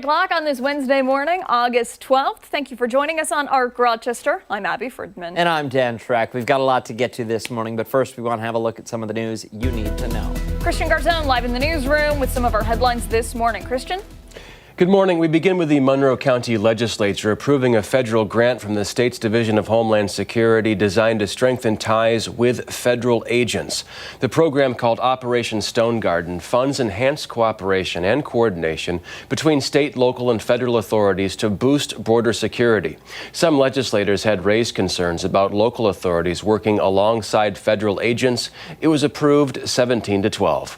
o'clock on this Wednesday morning, August 12th. Thank you for joining us on ARC Rochester. I'm Abby Fridman. And I'm Dan Schreck. We've got a lot to get to this morning, but first we want to have a look at some of the news you need to know. Christian Garzone live in the newsroom with some of our headlines this morning. Christian? Good morning. We begin with the Monroe County Legislature approving a federal grant from the state's Division of Homeland Security designed to strengthen ties with federal agents. The program, called Operation Stone Garden, funds enhanced cooperation and coordination between state, local, and federal authorities to boost border security. Some legislators had raised concerns about local authorities working alongside federal agents. It was approved 17-12.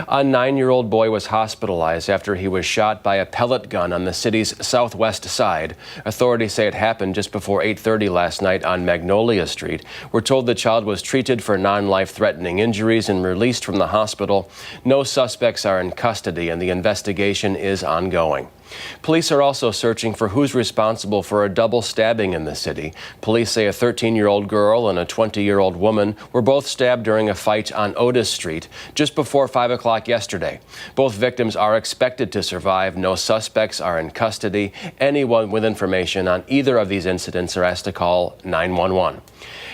A 9-year-old boy was hospitalized after he was shot by a pellet gun on the city's southwest side. Authorities say it happened just before 8:30 last night on Magnolia Street. We're told the child was treated for non-life-threatening injuries and released from the hospital. No suspects are in custody, and the investigation is ongoing. Police are also searching for who's responsible for a double stabbing in the city. Police say a 13-year-old girl and a 20-year-old woman were both stabbed during a fight on Otis Street just before 5 o'clock yesterday. Both victims are expected to survive. No suspects are in custody. Anyone with information on either of these incidents are asked to call 911.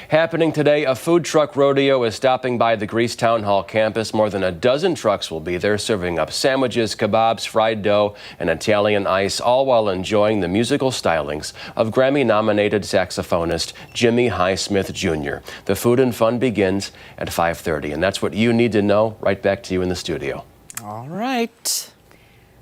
Happening today, a food truck rodeo is stopping by the Greece Town Hall campus. More than a dozen trucks will be there serving up sandwiches, kebabs, fried dough, and Italian ice, all while enjoying the musical stylings of Grammy-nominated saxophonist Jimmy Highsmith Jr. The food and fun begins at 5:30, and that's what you need to know. Right back to you in the studio. All right.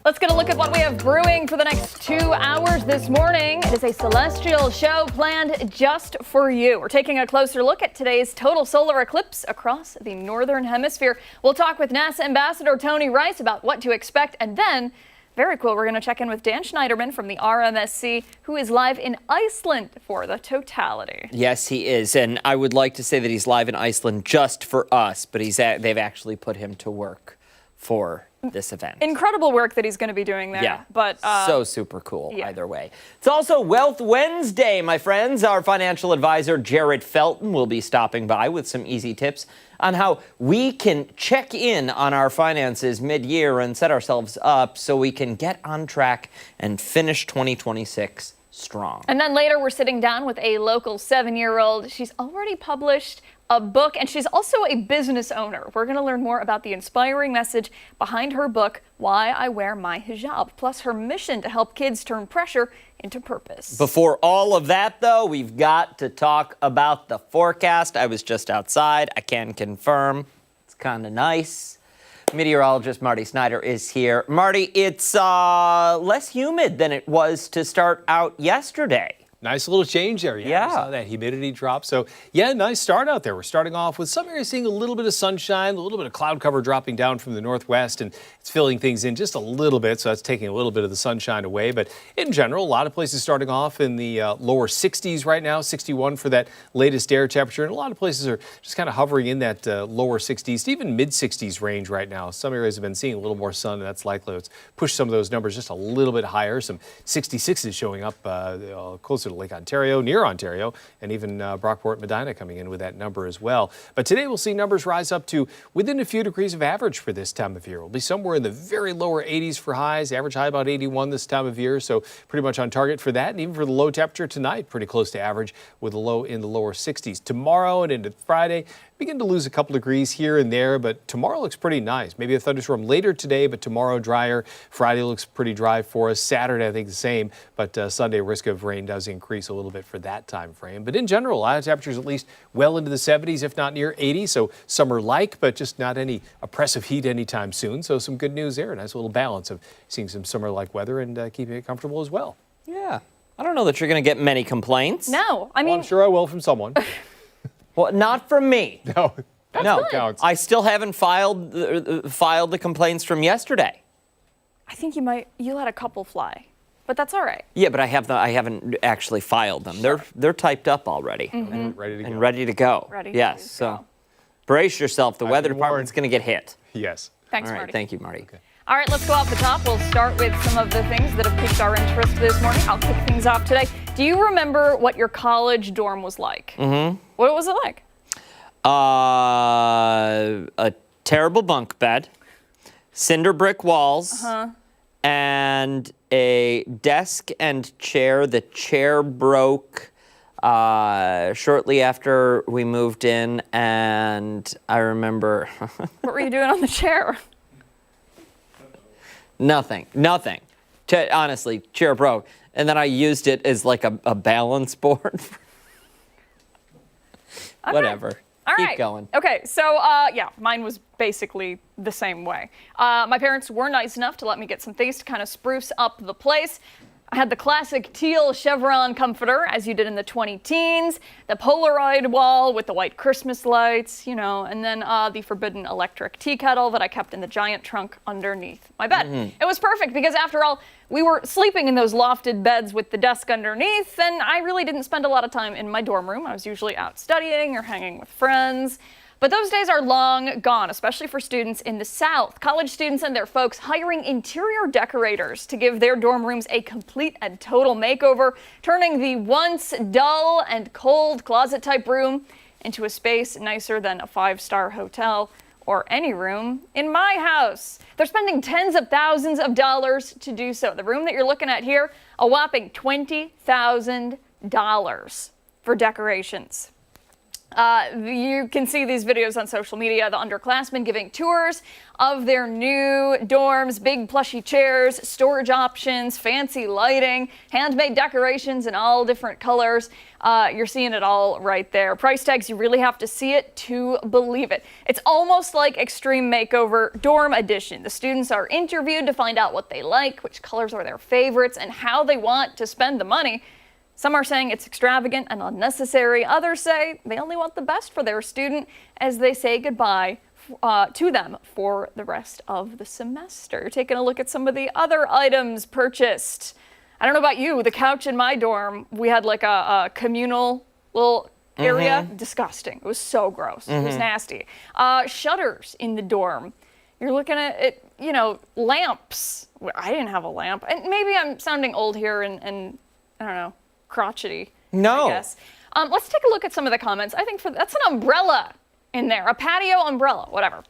Let's get a look at what we have brewing for the next 2 hours this morning. It is a celestial show planned just for you. We're taking a closer look at today's total solar eclipse across the northern hemisphere. We'll talk with NASA Ambassador Tony Rice about what to expect, and then, very cool, we're going to check in with Dan Schneiderman from the RMSC, who is live in Iceland for the totality. Yes, he is, and I would like to say that he's live in Iceland just for us, but they've actually put him to work for this event. Incredible work that he's going to be doing there. Yeah, but so super cool either way. It's also Wealth Wednesday, my friends. Our financial advisor, Jarrett Felton, will be stopping by with some easy tips on how we can check in on our finances mid-year and set ourselves up so we can get on track and finish 2026 strong. And then later we're sitting down with a local 7-year-old. She's already published a book, and she's also a business owner. We're going to learn more about the inspiring message behind her book, Why I Wear My Hijab, plus her mission to help kids turn pressure into purpose. Before all of that, though, we've got to talk about the forecast. I was just outside. I can confirm it's kind of nice. Meteorologist Marty Snyder is here. Marty, it's less humid than it was to start out yesterday. Nice little change there. Yeah. We saw that humidity drop. So, yeah, nice start out there. We're starting off with some areas seeing a little bit of sunshine, a little bit of cloud cover dropping down from the northwest, and it's filling things in just a little bit. So that's taking a little bit of the sunshine away. But in general, a lot of places starting off in the lower 60s right now, 61 for that latest air temperature. And a lot of places are just kind of hovering in that lower 60s to even mid 60s range right now. Some areas have been seeing a little more sun, and that's likely to push some of those numbers just a little bit higher. Some 66s showing up closer to Lake Ontario, near Ontario, and even Brockport, Medina coming in with that number as well. But today we'll see numbers rise up to within a few degrees of average for this time of year. We'll be somewhere in the very lower 80s for highs, average high about 81 this time of year, so pretty much on target for that. And even for the low temperature tonight, pretty close to average with a low in the lower 60s. Tomorrow and into Friday, begin to lose a couple degrees here and there, but tomorrow looks pretty nice. Maybe a thunderstorm later today, but tomorrow drier. Friday looks pretty dry for us. Saturday, I think the same, but Sunday risk of rain does increase a little bit for that time frame. But in general, a lot of temperatures at least well into the 70s, if not near 80, so summer-like, but just not any oppressive heat anytime soon. So some good news there. A nice little balance of seeing some summer-like weather and keeping it comfortable as well. Yeah. I don't know that you're going to get many complaints. No, I mean... Well, I'm sure I will from someone. Well, not from me. No, no, counts. I still haven't filed the complaints from yesterday. I think you let a couple fly, but that's all right. Yeah, but I haven't actually filed them. Sure. They're typed up already And ready to go. and ready to go. Yes, so brace yourself. The weather department's going to get hit. Yes. Thanks, all right, Marty. thank you, Marty. Okay. All right, let's go off the top. We'll start with some of the things that have piqued our interest this morning. I'll kick things off today. Do you remember what your college dorm was like? Mm-hmm. What was it like? A terrible bunk bed, cinder brick walls, and a desk and chair. The chair broke shortly after we moved in, and I remember... What were you doing on the chair? Nothing. Honestly, chair broke. And then I used it as like a balance board. Whatever. All Keep right. going. Okay, so yeah, mine was basically the same way. My parents were nice enough to let me get some things to kind of spruce up the place. I had the classic teal chevron comforter, as you did in the 20-teens, the Polaroid wall with the white Christmas lights, you know, and then the forbidden electric tea kettle that I kept in the giant trunk underneath my bed. It was perfect because, after all, we were sleeping in those lofted beds with the desk underneath, and I really didn't spend a lot of time in my dorm room. I was usually out studying or hanging with friends. But those days are long gone, especially for students in the South. College students and their folks hiring interior decorators to give their dorm rooms a complete and total makeover, turning the once dull and cold closet-type room into a space nicer than a five-star hotel or any room in my house. They're spending tens of thousands of dollars to do so. The room that you're looking at here, a whopping $20,000 for decorations. You can see these videos on social media, the underclassmen giving tours of their new dorms, big plushy chairs, storage options, fancy lighting, handmade decorations in all different colors. You're seeing it all right there. Price tags, you really have to see it to believe it. It's almost like Extreme Makeover Dorm Edition. The students are interviewed to find out what they like, which colors are their favorites, and how they want to spend the money. Some are saying it's extravagant and unnecessary. Others say they only want the best for their student as they say goodbye to them for the rest of the semester. Taking a look at some of the other items purchased. I don't know about you, the couch in my dorm, we had like a communal little area. Disgusting. It was so gross. It was nasty. Shutters in the dorm. You're looking at it, you know, lamps. I didn't have a lamp. And maybe I'm sounding old here and I don't know, crotchety. No. I guess. Let's take a look at some of the comments. I think that's an umbrella in there, a patio umbrella, whatever.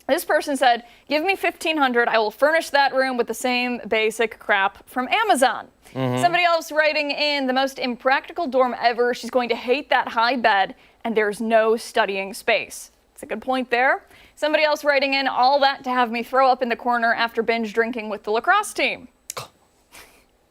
This person said, give me $1,500, I will furnish that room with the same basic crap from Amazon. Somebody else writing in, the most impractical dorm ever, she's going to hate that high bed, and there's no studying space. It's a good point there. Somebody else writing in, all that to have me throw up in the corner after binge drinking with the lacrosse team.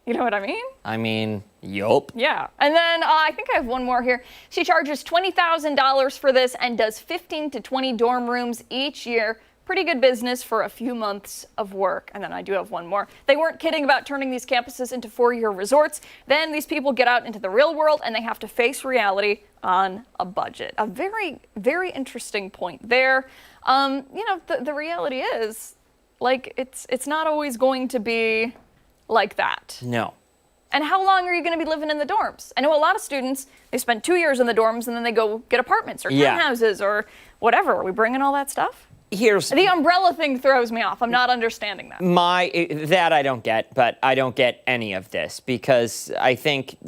You know what I mean? I mean, yup. Yeah. And then I think I have one more here. She charges $20,000 for this and does 15 to 20 dorm rooms each year. Pretty good business for a few months of work. And then I do have one more. They weren't kidding about turning these campuses into four-year resorts. Then these people get out into the real world and they have to face reality on a budget. A very, very interesting point there. You know, the reality is, like, it's not always going to be like that. No. And how long are you going to be living in the dorms? I know a lot of students, they spend 2 years in the dorms and then they go get apartments or townhouses or whatever. Are we bringing all that stuff? The umbrella thing throws me off. I'm not understanding that. That I don't get, but I don't get any of this because I think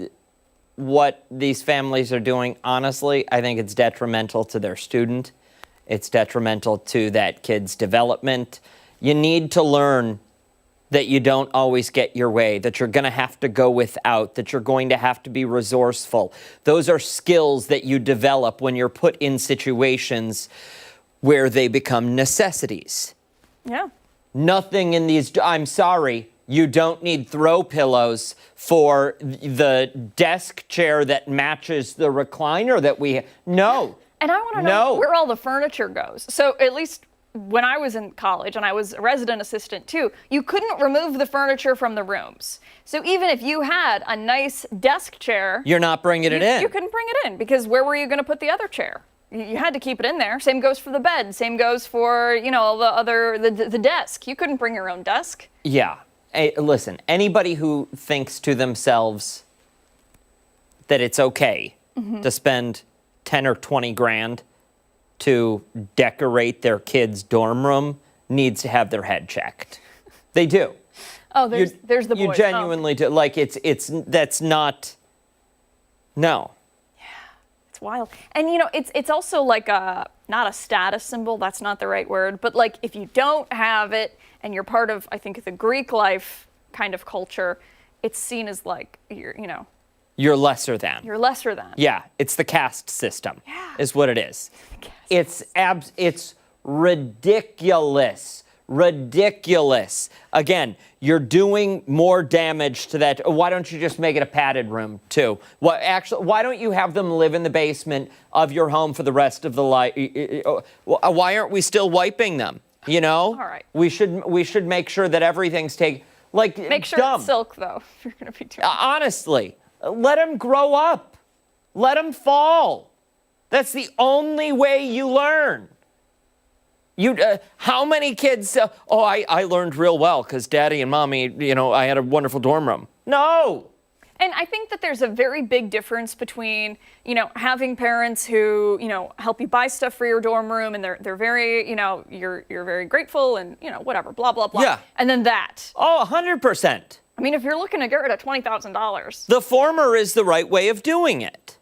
what these families are doing, honestly, I think it's detrimental to their student. It's detrimental to that kid's development. You need to learn that you don't always get your way, that you're going to have to go without, that you're going to have to be resourceful. Those are skills that you develop when you're put in situations where they become necessities. Yeah. Nothing in these, I'm sorry, you don't need throw pillows for the desk chair that matches the recliner that we have. No. And I want to know where all the furniture goes. So at least when I was in college, and I was a resident assistant too, you couldn't remove the furniture from the rooms. So even if you had a nice desk chair, you're not bringing it in. You couldn't bring it in because where were you going to put the other chair? You had to keep it in there. Same goes for the bed. Same goes for, you know, the desk. You couldn't bring your own desk. Yeah. Hey, listen, anybody who thinks to themselves that it's okay to spend 10 or 20 grand to decorate their kid's dorm room needs to have their head checked. They do. Oh, there's the boys. You genuinely do. Like, that's not, no. Yeah, it's wild. And, you know, it's also like not a status symbol, that's not the right word, but like if you don't have it and you're part of, I think, the Greek life kind of culture, it's seen as like, You're lesser than. you're lesser than. Yeah, it's the caste system, Yeah. is what it is. It's ridiculous. Ridiculous. Again, you're doing more damage to that. Why don't you just make it a padded room too? Why don't you have them live in the basement of your home for the rest of the life? Why aren't we still wiping them? All right. We should make sure that everything's taken. Like, Make sure dumb. it's silk, though, if you're going to be doing Honestly, let them grow up. Let them fall. That's the only way you learn. How many kids, I learned real well because daddy and mommy, I had a wonderful dorm room. No. And I think that there's a very big difference between, having parents who, help you buy stuff for your dorm room and they're very, you're very grateful and, whatever, blah, blah, blah. Yeah. And then that. Oh, 100%. I mean, if you're looking to get rid of $20,000. The former is the right way of doing it.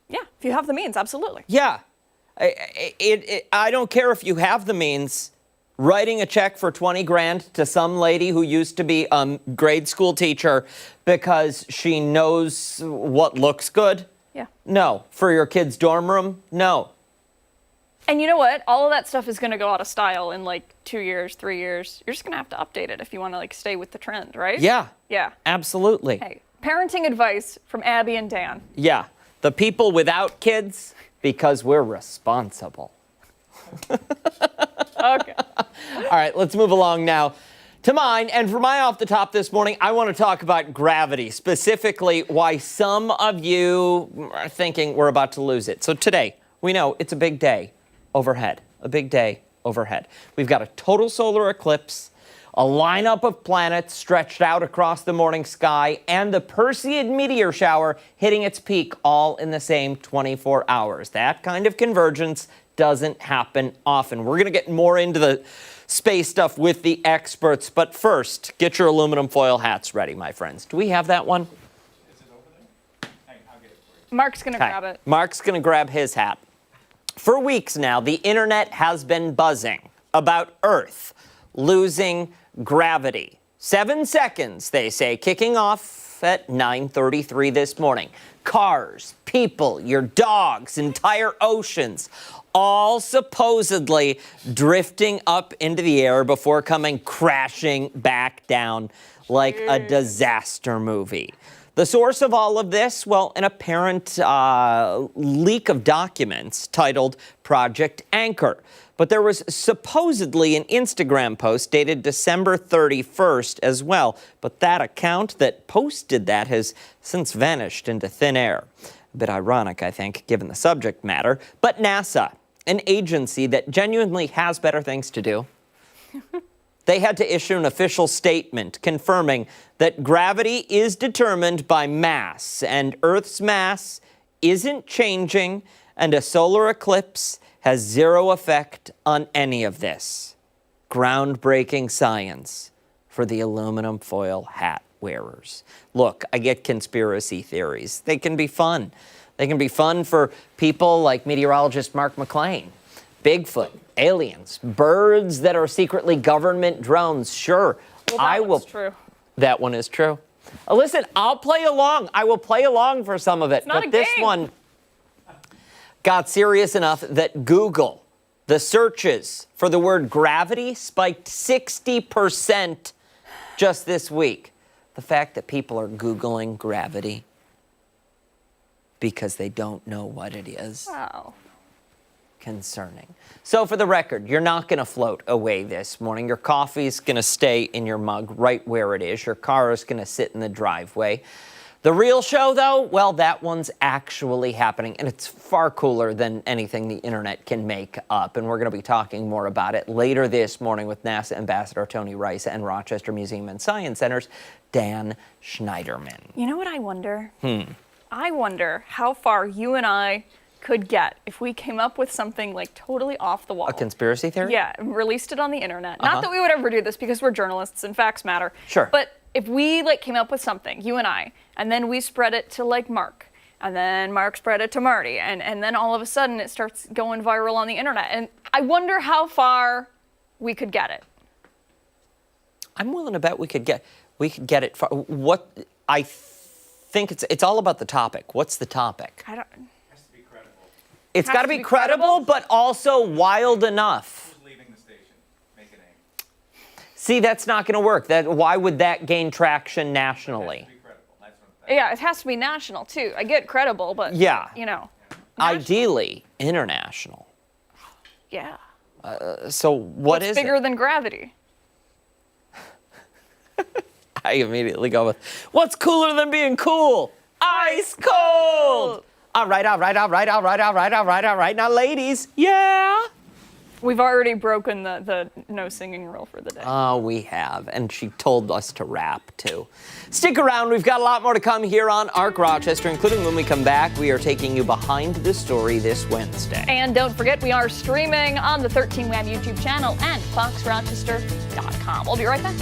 Yeah, if you have the means, absolutely. Yeah. I don't care if you have the means. Writing a check for 20 grand to some lady who used to be a grade school teacher because she knows what looks good? Yeah. No. For your kid's dorm room? No. And you know what? All of that stuff is going to go out of style in like 2 years, 3 years. You're just going to have to update it if you want to like stay with the trend, right? Yeah. Yeah. Absolutely. Hey, parenting advice from Abby and Dan. Yeah. The people without kids, because we're responsible. Okay. All right, let's move along now to mine. And for my off the top this morning, I want to talk about gravity, specifically why some of you are thinking we're about to lose it. So today, we know it's a big day overhead, a big day overhead. We've got a total solar eclipse, a lineup of planets stretched out across the morning sky, and the Perseid meteor shower hitting its peak all in the same 24 hours. That kind of convergence doesn't happen often. We're going to get more into the space stuff with the experts, but first, get your aluminum foil hats ready, my friends. Do we have that one? Is it over there? I'll get it for you. Mark's going to grab it. Mark's going to grab his hat. For weeks now, the internet has been buzzing about Earth losing gravity. 7 seconds, they say, kicking off at 9:33 this morning. Cars, people, your dogs, entire oceans, all supposedly drifting up into the air before coming crashing back down like a disaster movie. The source of all of this, well, an apparent leak of documents titled Project Anchor. But there was supposedly an Instagram post dated December 31st as well. But that account that posted that has since vanished into thin air. A bit ironic, I think, given the subject matter. But NASA, an agency that genuinely has better things to do, they had to issue an official statement confirming that gravity is determined by mass, and Earth's mass isn't changing, and a solar eclipse has zero effect on any of this. Groundbreaking science for the aluminum foil hat wearers. Look, I get conspiracy theories. They can be fun. They can be fun for people like meteorologist Mark McLean. Bigfoot, aliens, birds that are secretly government drones. Sure, Well, that's true. That one is true. Listen, I'll play along. I will play along for some of it. It's not but a this game. one got serious enough that Google, the searches for the word gravity spiked 60% just this week. The fact that people are Googling gravity because they don't know what it is. Wow. Concerning. So for the record, you're not going to float away this morning. Your coffee's going to stay in your mug right where it is. Your car is going to sit in the driveway. The real show, though, well, that one's actually happening, and it's far cooler than anything the internet can make up. And we're going to be talking more about it later this morning with NASA Ambassador Tony Rice and Rochester Museum and Science Center's Dan Schneiderman. You know what I wonder? I wonder how far you and I could get if we came up with something like totally off the wall. A conspiracy theory? Yeah, and released it on the internet. Not that we would ever do this because we're journalists and facts matter. Sure. But if we came up with something, you and I, and then we spread it to Mark, and then Mark spread it to Marty, and then all of a sudden it starts going viral on the internet. And I wonder how far we could get it. I'm willing to bet we could get it. What I think it's all about the topic. What's the topic? I don't. It's got to be credible, but also wild enough. Who's leaving the station? Make it aim. See, that's not going to work. Why would that gain traction nationally? Yeah, it has to be national too. I get credible, but yeah, national. Ideally international. Yeah. So what's is bigger it? than gravity? I immediately go with, what's cooler than being cool? Ice cold! All right. Now, ladies, yeah. We've already broken the no singing rule for the day. Oh, we have. And she told us to rap, too. Stick around. We've got a lot more to come here on ARC Rochester, including when we come back, we are taking you behind the story this Wednesday. And don't forget, we are streaming on the 13 Web YouTube channel and foxrochester.com. We'll be right back.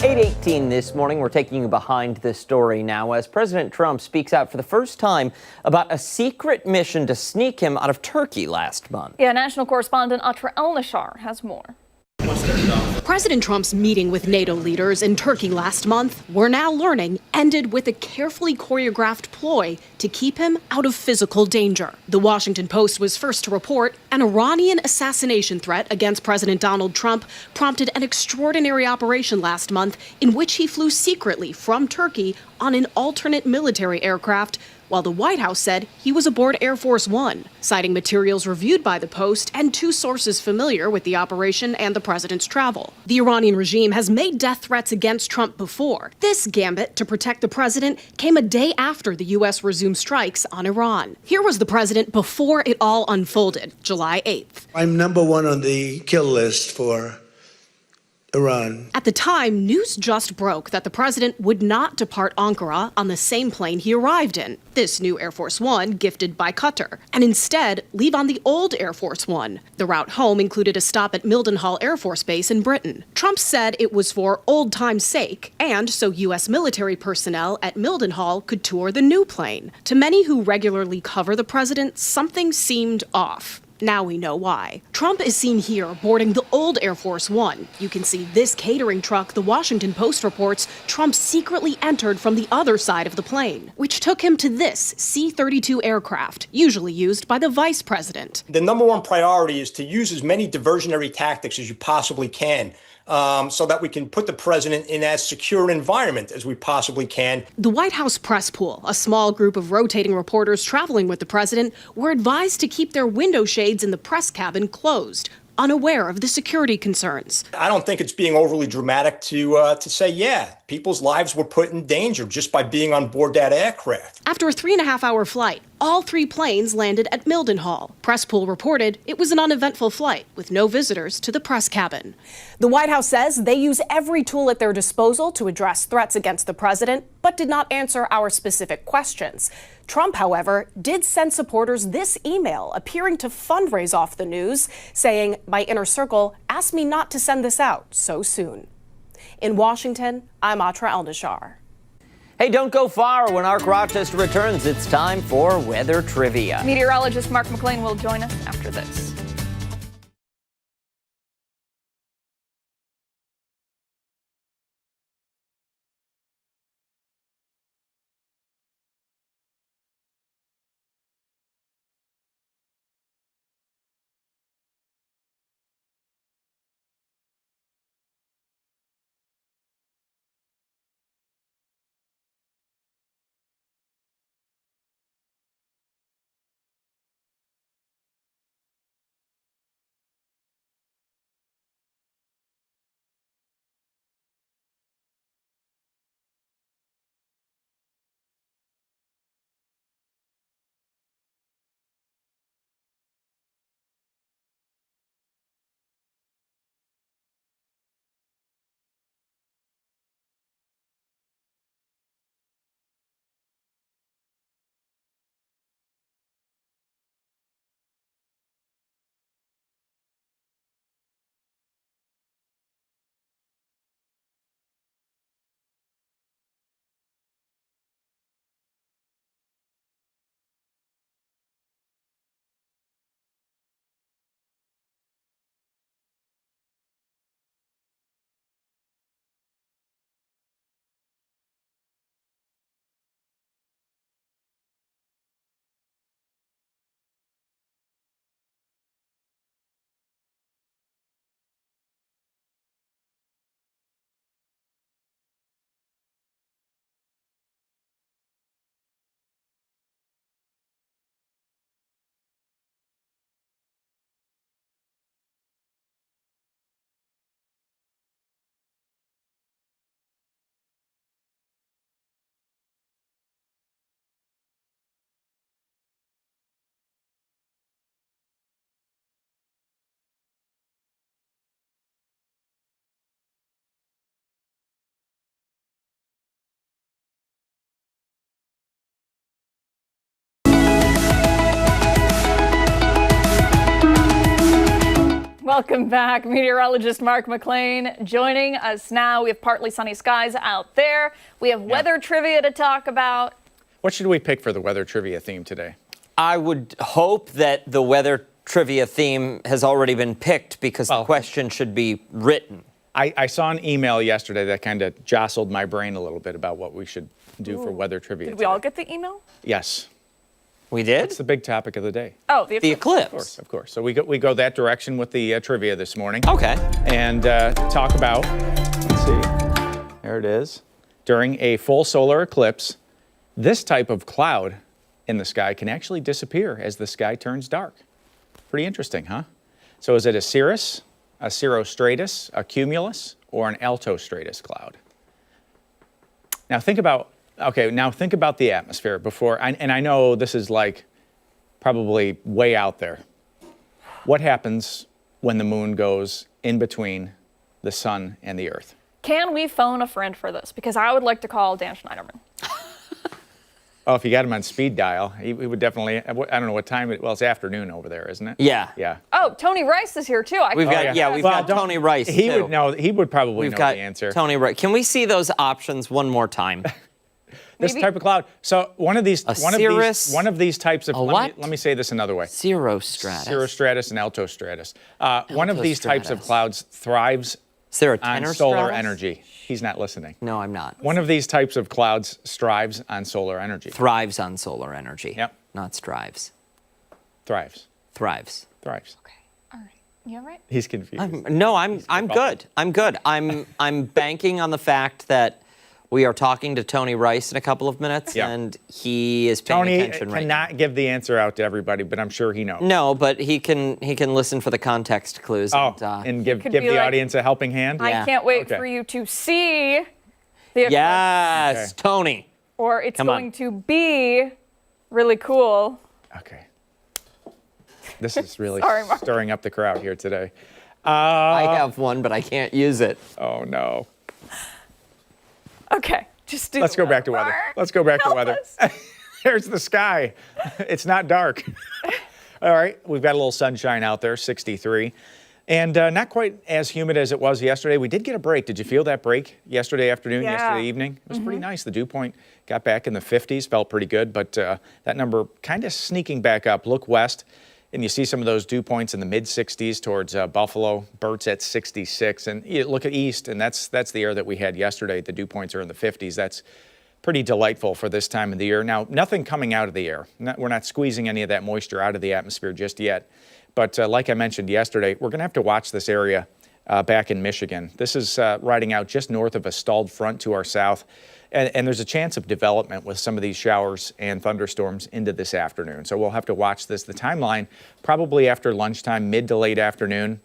.18 this morning, we're taking you behind this story now as President Trump speaks out for the first time about a secret mission to sneak him out of Turkey last month. Yeah, national correspondent Atra El-Nashar has more. President Trump's meeting with NATO leaders in Turkey last month, we're now learning, ended with a carefully choreographed ploy to keep him out of physical danger. The Washington Post was first to report an Iranian assassination threat against President Donald Trump prompted an extraordinary operation last month in which he flew secretly from Turkey on an alternate military aircraft, while the White House said he was aboard Air Force One, citing materials reviewed by the Post and two sources familiar with the operation and the president's travel. The Iranian regime has made death threats against Trump before. This gambit to protect the president came a day after the U.S. resumed strikes on Iran. Here was the president before it all unfolded, July 8th. I'm number one on the kill list for Iran. At the time, news just broke that the president would not depart Ankara on the same plane he arrived in, this new Air Force One gifted by Qatar, and instead leave on the old Air Force One. The route home included a stop at Mildenhall Air Force Base in Britain. Trump said it was for old time's sake, and so U.S. military personnel at Mildenhall could tour the new plane. To many who regularly cover the president, something seemed off. Now we know why. Trump is seen here boarding the old Air Force One. You can see this catering truck the Washington Post reports Trump secretly entered from the other side of the plane, which took him to this C-32 aircraft, usually used by the vice president. The number one priority is to use as many diversionary tactics as you possibly can so that we can put the president in as secure an environment as we possibly can. The White House press pool, a small group of rotating reporters traveling with the president, were advised to keep their window shades in the press cabin closed, unaware of the security concerns. I don't think it's being overly dramatic to say, yeah, people's lives were put in danger just by being on board that aircraft. After a 3.5-hour flight, all 3 planes landed at Mildenhall. Press pool reported it was an uneventful flight with no visitors to the press cabin. The White House says they use every tool at their disposal to address threats against the president, but did not answer our specific questions. Trump, however, did send supporters this email appearing to fundraise off the news, saying, "My inner circle asked me not to send this out so soon." In Washington, I'm Atra Elnishar. Hey, don't go far. When Arc Rochester returns, it's time for weather trivia. Meteorologist Mark McLean will join us after this. Welcome back. Meteorologist Mark McLean joining us now. We have partly sunny skies out there. We have weather trivia to talk about. What should we pick for the weather trivia theme today? I would hope that the weather trivia theme has already been picked because the question should be written. I saw an email yesterday that kind of jostled my brain a little bit about what we should do for weather trivia. Did we all get the email? Yes. We did? It's the big topic of the day. Oh, the eclipse. Of course. So we go that direction with the trivia this morning. Okay. And talk about, let's see, there it is. During a full solar eclipse, this type of cloud in the sky can actually disappear as the sky turns dark. Pretty interesting, huh? So is it a cirrus, a cirrostratus, a cumulus, or an altostratus cloud? Now think about the atmosphere before, and I know this is like probably way out there. What happens when the moon goes in between the sun and the earth? Can we phone a friend for this? Because I would like to call Dan Schneiderman. Oh, if you got him on speed dial, he would definitely, I don't know what time, it's afternoon over there, isn't it? Yeah. Yeah. Oh, Tony Rice is here too. We've got Tony Rice He too. would probably know the answer. Tony Rice. Can we see those options one more time? This type of cloud. So one of these types of what? Let me say this another way. Cirrostratus. Cirrostratus and altostratus. One of these types of clouds thrives on solar stratus? energy. He's not listening. No, I'm not. One of these types of clouds strives on solar energy. Thrives on solar energy. Yep. Not strives. Thrives. Thrives. Thrives. Okay. All right. You all right? He's confused. No, I'm good. I'm good. I'm banking on the fact that we are talking to Tony Rice in a couple of minutes, and he is paying attention right now. Tony cannot give the answer out to everybody, but I'm sure he knows. No, but he can listen for the context clues. And give could the be like, audience a helping hand. I can't wait for you to see the eclipse. Yes, Tony. Or it's going to be really cool. Okay. This is really Sorry, Mark. stirring up the crowd here today. I have one, but I can't use it. Oh, no. Okay, just do Let's go back to weather. Let's go back to weather. There's the sky. It's not dark. All right, we've got a little sunshine out there, 63. And not quite as humid as it was yesterday. We did get a break. Did you feel that break yesterday afternoon, yesterday evening? It was pretty nice. The dew point got back in the 50s, felt pretty good, but that number kind of sneaking back up. Look west, and you see some of those dew points in the mid-60s towards Buffalo. Burt's at 66, and you look at east, and that's the air that we had yesterday. The dew points are in the 50s. That's pretty delightful for this time of the year. Now, nothing coming out of the air. We're not squeezing any of that moisture out of the atmosphere just yet. But like I mentioned yesterday, we're going to have to watch this area back in Michigan. This is riding out just north of a stalled front to our south. And there's a chance of development with some of these showers and thunderstorms into this afternoon. So we'll have to watch this. The timeline, probably after lunchtime, mid to late afternoon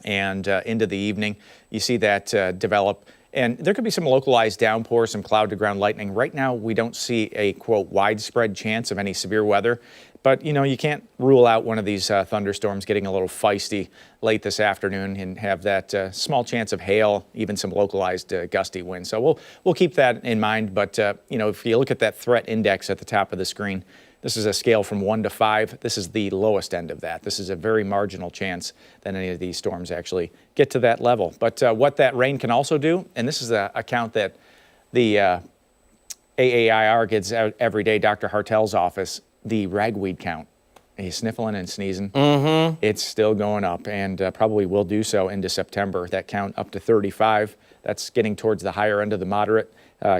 and into the evening, you see that develop. And there could be some localized downpours, some cloud-to-ground lightning. Right now, we don't see a, quote, widespread chance of any severe weather. But, you know, you can't rule out one of these thunderstorms getting a little feisty late this afternoon and have that small chance of hail, even some localized gusty winds. So we'll keep that in mind. But, you know, if you look at that threat index at the top of the screen, this is a scale from 1 to 5. This is the lowest end of that. This is a very marginal chance that any of these storms actually get to that level. But what that rain can also do, and this is a count that the AAIR gets out every day, Dr. Hartel's office, the ragweed count. He's sniffling and sneezing. It's still going up and probably will do so into September. That count up to 35. That's getting towards the higher end of the moderate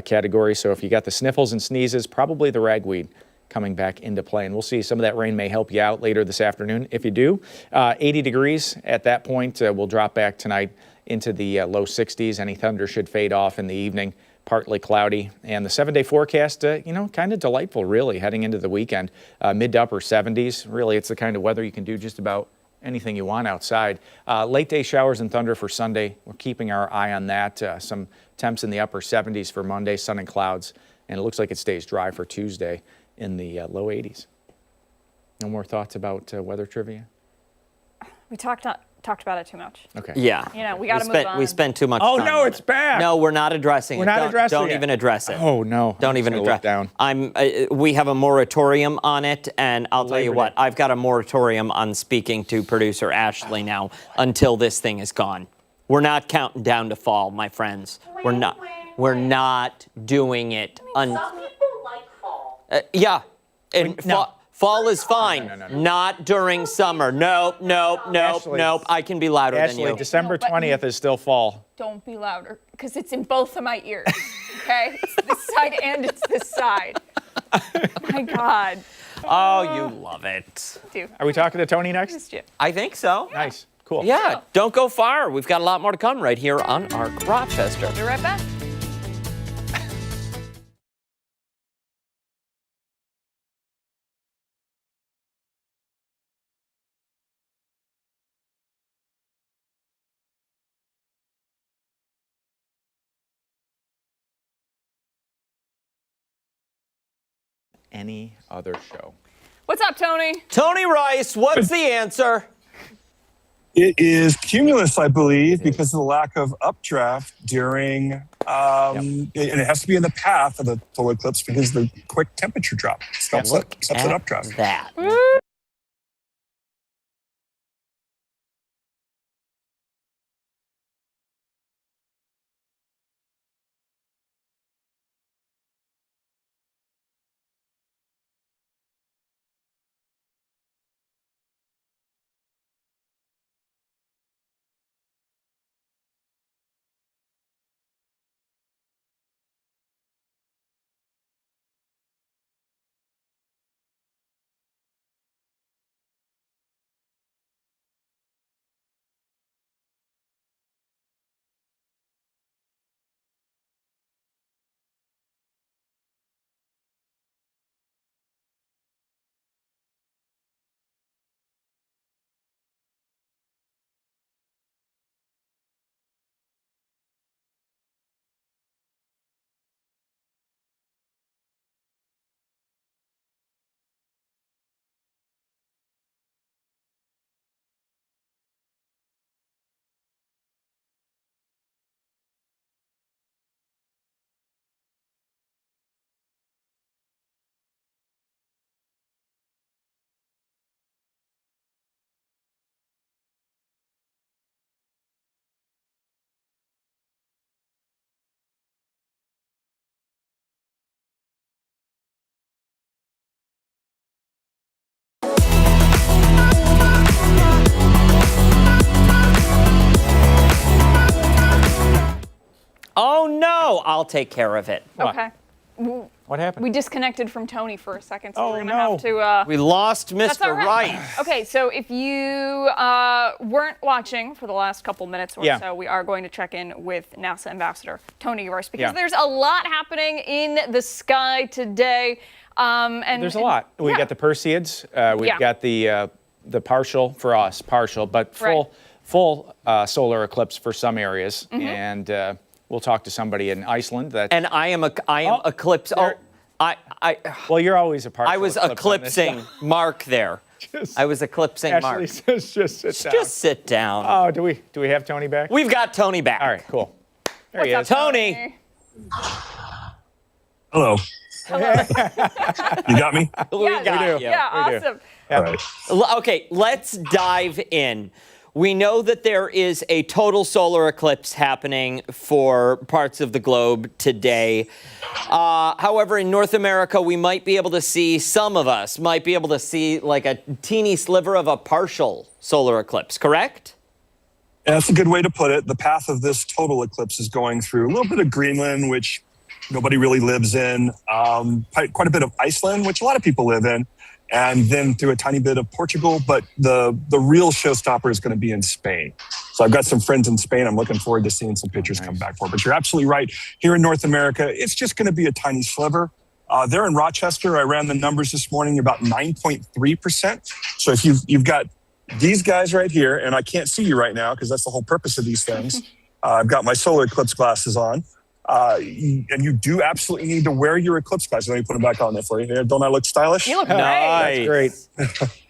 category. So if you got the sniffles and sneezes, probably the ragweed coming back into play. And we'll see, some of that rain may help you out later this afternoon. If you do, 80 degrees at that point. We'll drop back tonight into the low 60s. Any thunder should fade off in the evening. Partly cloudy. And the 7-day forecast, you know, kind of delightful, really, heading into the weekend. Mid to upper 70s. Really, it's the kind of weather you can do just about anything you want outside. Late day showers and thunder for Sunday. We're keeping our eye on that. Some temps in the upper 70s for Monday, sun and clouds. And it looks like it stays dry for Tuesday in the low 80s. No more thoughts about weather trivia? We talked about it too much. Okay. Yeah. You know, we got to move on. We spent too much time. Oh, no, on it's it. bad. No, we're not addressing it. We're not addressing it. Don't even address it. Oh, no. Don't even address down. We have a moratorium on it, and I'll tell you what, I've got a moratorium on speaking to producer Ashley now until this thing is gone. We're not counting down to fall, my friends. We're not. We're not doing it. Some people like fall. Yeah. And No. fall is fine. No. Not during summer. Nope. Ashley. I can be louder than Ashley, you. December 20th is still fall. Don't be louder, because it's in both of my ears, okay? It's this side and it's this side. My God. Oh, you love it. Dude, Are we talking to Tony next? missed you. I think so. Nice. Cool. Yeah, don't go far. We've got a lot more to come right here on Arc Rochester. Be right back. Any other show? What's up, Tony? Tony Rice, what's the answer? It is cumulus, I believe, because of the lack of updraft during, and it has to be in the path of the solar eclipse because of the quick temperature drop stops that updraft. That. No, I'll take care of it. Okay. What happened? We disconnected from Tony for a second, so we're going to no. have to... We lost That's all Mr. Right. Okay, so if you weren't watching for the last couple minutes or so, we are going to check in with NASA Ambassador Tony Rice because there's a lot happening in the sky today. And There's a lot. We got the Perseids. We've got the partial for us, but full solar eclipse for some areas, and we'll talk to somebody in Iceland. And I am eclipse. Well, you're always a partial. I was eclipsing Mark there. I was eclipsing Ashley Mark. says just sit down. Just sit down. Oh, do we have Tony back? We've got Tony back. All right, cool. There he is. Tony. Hello. You got me? We got you. Yeah, awesome. All right. Okay, let's dive in. We know that there is a total solar eclipse happening for parts of the globe today. However, in North America, we might be able to see, some of us might be able to see like a teeny sliver of a partial solar eclipse, correct? Yeah, that's a good way to put it. The path of this total eclipse is going through a little bit of Greenland, which nobody really lives in, quite a bit of Iceland, which a lot of people live in, and then through a tiny bit of Portugal. But the real showstopper is going to be in Spain. So I've got some friends in Spain. I'm looking forward to seeing some pictures come back for. But you're absolutely right. Here in North America, it's just going to be a tiny sliver. There in Rochester, I ran the numbers this morning, about 9.3%. So if you've got these guys right here, and I can't see you right now because that's the whole purpose of these things. I've got my solar eclipse glasses on. And you do absolutely need to wear your eclipse glasses. Let me put them back on there for you. Don't I look stylish? You look great. That's great.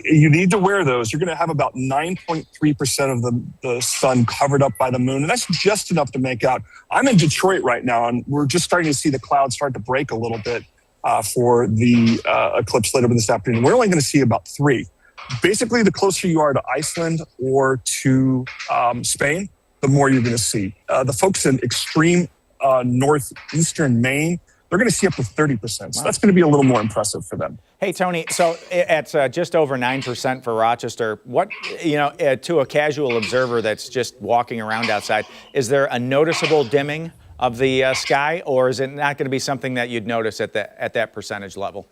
You need to wear those. You're going to have about 9.3% of the sun covered up by the moon. And that's just enough to make out. I'm in Detroit right now, and we're just starting to see the clouds start to break a little bit for the eclipse later this afternoon. We're only going to see about 3. Basically, the closer you are to Iceland or to Spain, the more you're going to see. The folks in extreme northeastern Maine, they're going to see up to 30%. So that's going to be a little more impressive for them. Hey, Tony, so at just over 9% for Rochester, what, to a casual observer that's just walking around outside, is there a noticeable dimming of the sky, or is it not going to be something that you'd notice at that percentage level?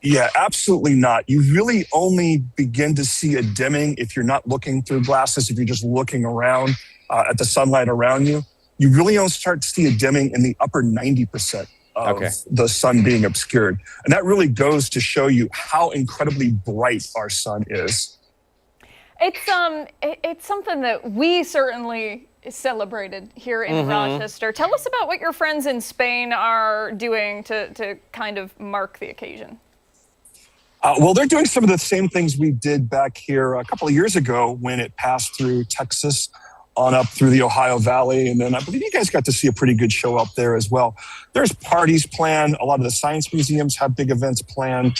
Yeah, absolutely not. You really only begin to see a dimming if you're not looking through glasses, if you're just looking around at the sunlight around you. You really don't start to see a dimming in the upper 90% of the sun being obscured. And that really goes to show you how incredibly bright our sun is. It's something that we certainly celebrated here in Rochester. Tell us about what your friends in Spain are doing to kind of mark the occasion. Well, they're doing some of the same things we did back here a couple of years ago when it passed through Texas on up through the Ohio Valley. And then I believe you guys got to see a pretty good show up there as well. There's parties planned. A lot of the science museums have big events planned.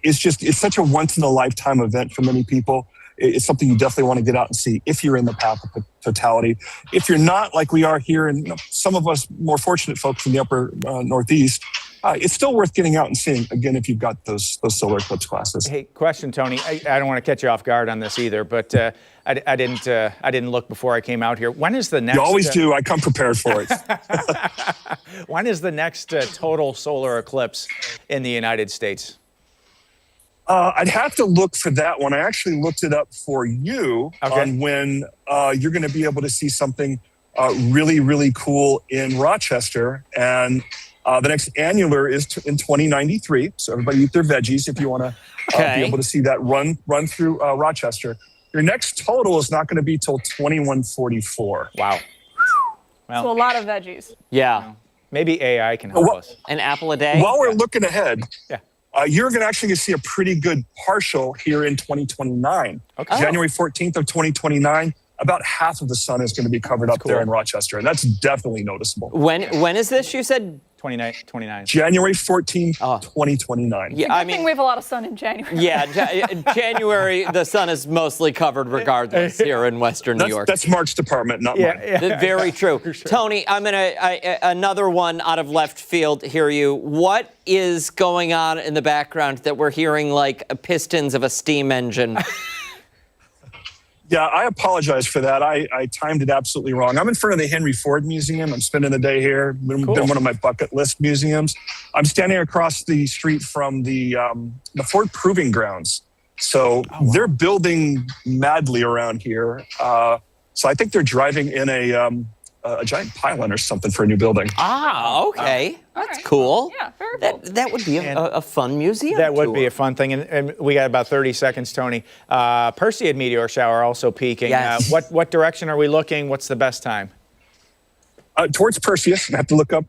It's such a once in a lifetime event for many people. It's something you definitely want to get out and see if you're in the path of totality. If you're not, like we are here, and some of us more fortunate folks in the upper Northeast, it's still worth getting out and seeing, again, if you've got those solar eclipse glasses. Hey, question, Tony. I don't want to catch you off guard on this either, but I didn't look before I came out here. When is the next? You always do. I come prepared for it. When is the next total solar eclipse in the United States? I'd have to look for that one. I actually looked it up for you on when you're going to be able to see something really, really cool in Rochester. And the next annular is in 2093. So everybody eat their veggies if you want to be able to see that run through Rochester. Your next total is not going to be till 2144. Wow. Well, so a lot of veggies. Yeah. Maybe AI can help us. An apple a day? While we're looking ahead, yeah. You're going to actually see a pretty good partial here in 2029. January 14th of 2029, about half of the sun is going to be covered up there in Rochester, and that's definitely noticeable. When is this, you said? 29. January 14th, 2029. Yeah, I mean, we have a lot of sun in January. Yeah, January, the sun is mostly covered regardless here in Western New York. That's Mark's department, not mine. Yeah. Very true. Sure. Tony, I'm going to, another one out of left field, hear you. What is going on in the background that we're hearing like pistons of a steam engine? Yeah, I apologize for that. I timed it absolutely wrong. I'm in front of the Henry Ford Museum. I'm spending the day here. Been one of my bucket list museums. I'm standing across the street from the Ford Proving Grounds. So they're building madly around here. So I think they're driving in a giant pylon or something for a new building. Okay. That's cool. Yeah, very cool. That would be a fun museum That would tour. be a fun thing. And we got about 30 seconds, Tony. Perseid meteor shower also peaking. Yes. What direction are we looking? What's the best time? Towards Perseus. I have to look up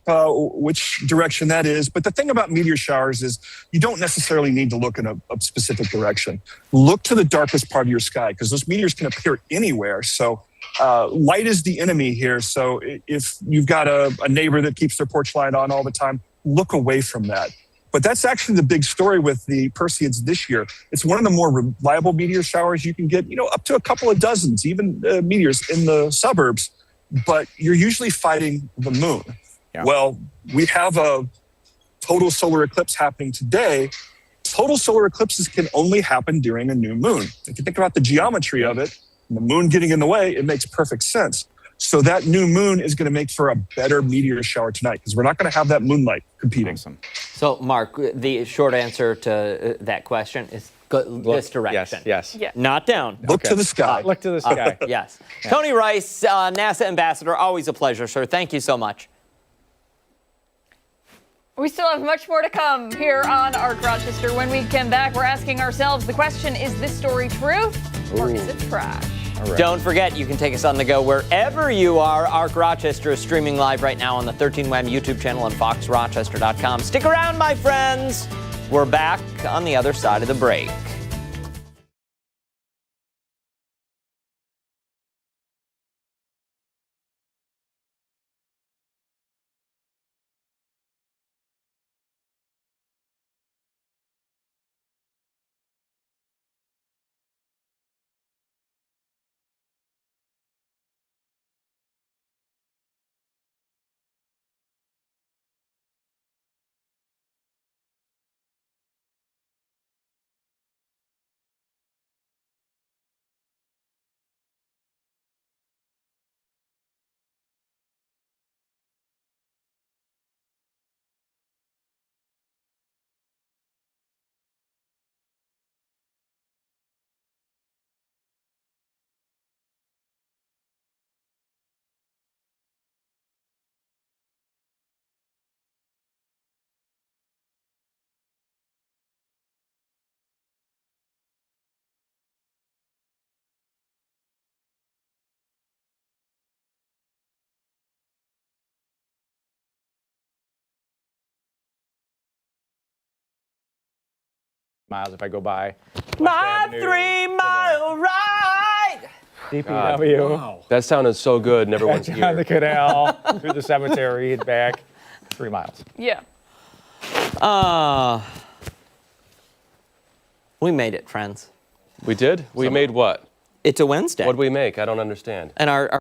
which direction that is. But the thing about meteor showers is you don't necessarily need to look in a specific direction. Look to the darkest part of your sky because those meteors can appear anywhere. So light is the enemy here. So if you've got a neighbor that keeps their porch light on all the time, look away from that. But that's actually the big story with the Perseids this year. It's one of the more reliable meteor showers you can get, up to a couple of dozens, even meteors in the suburbs. But you're usually fighting the moon. Yeah. Well, we have a total solar eclipse happening today. Total solar eclipses can only happen during a new moon. If you think about the geometry of it, and the moon getting in the way, it makes perfect sense. So that new moon is going to make for a better meteor shower tonight because we're not going to have that moonlight competing. Awesome. So, Mark, the short answer to that question is this direction. Yes. Yeah. Not down. Look to the sky. Look to the sky. Yes. Tony Rice, NASA ambassador, always a pleasure, sir. Thank you so much. We still have much more to come here on Arc Rochester. When we come back, we're asking ourselves the question, is this story true or is it trash? All right. Don't forget, you can take us on the go wherever you are. Arc Rochester is streaming live right now on the 13WAM YouTube channel and foxrochester.com. Stick around, my friends. We're back on the other side of the break. Miles if I go by. My 3-mile ride. DPW. Wow. That sounded so good. Never went Down the here. canal, through the cemetery, and back. 3 miles. Yeah. We made it, friends. We did? We made what? It's a Wednesday. What did we make? I don't understand. And our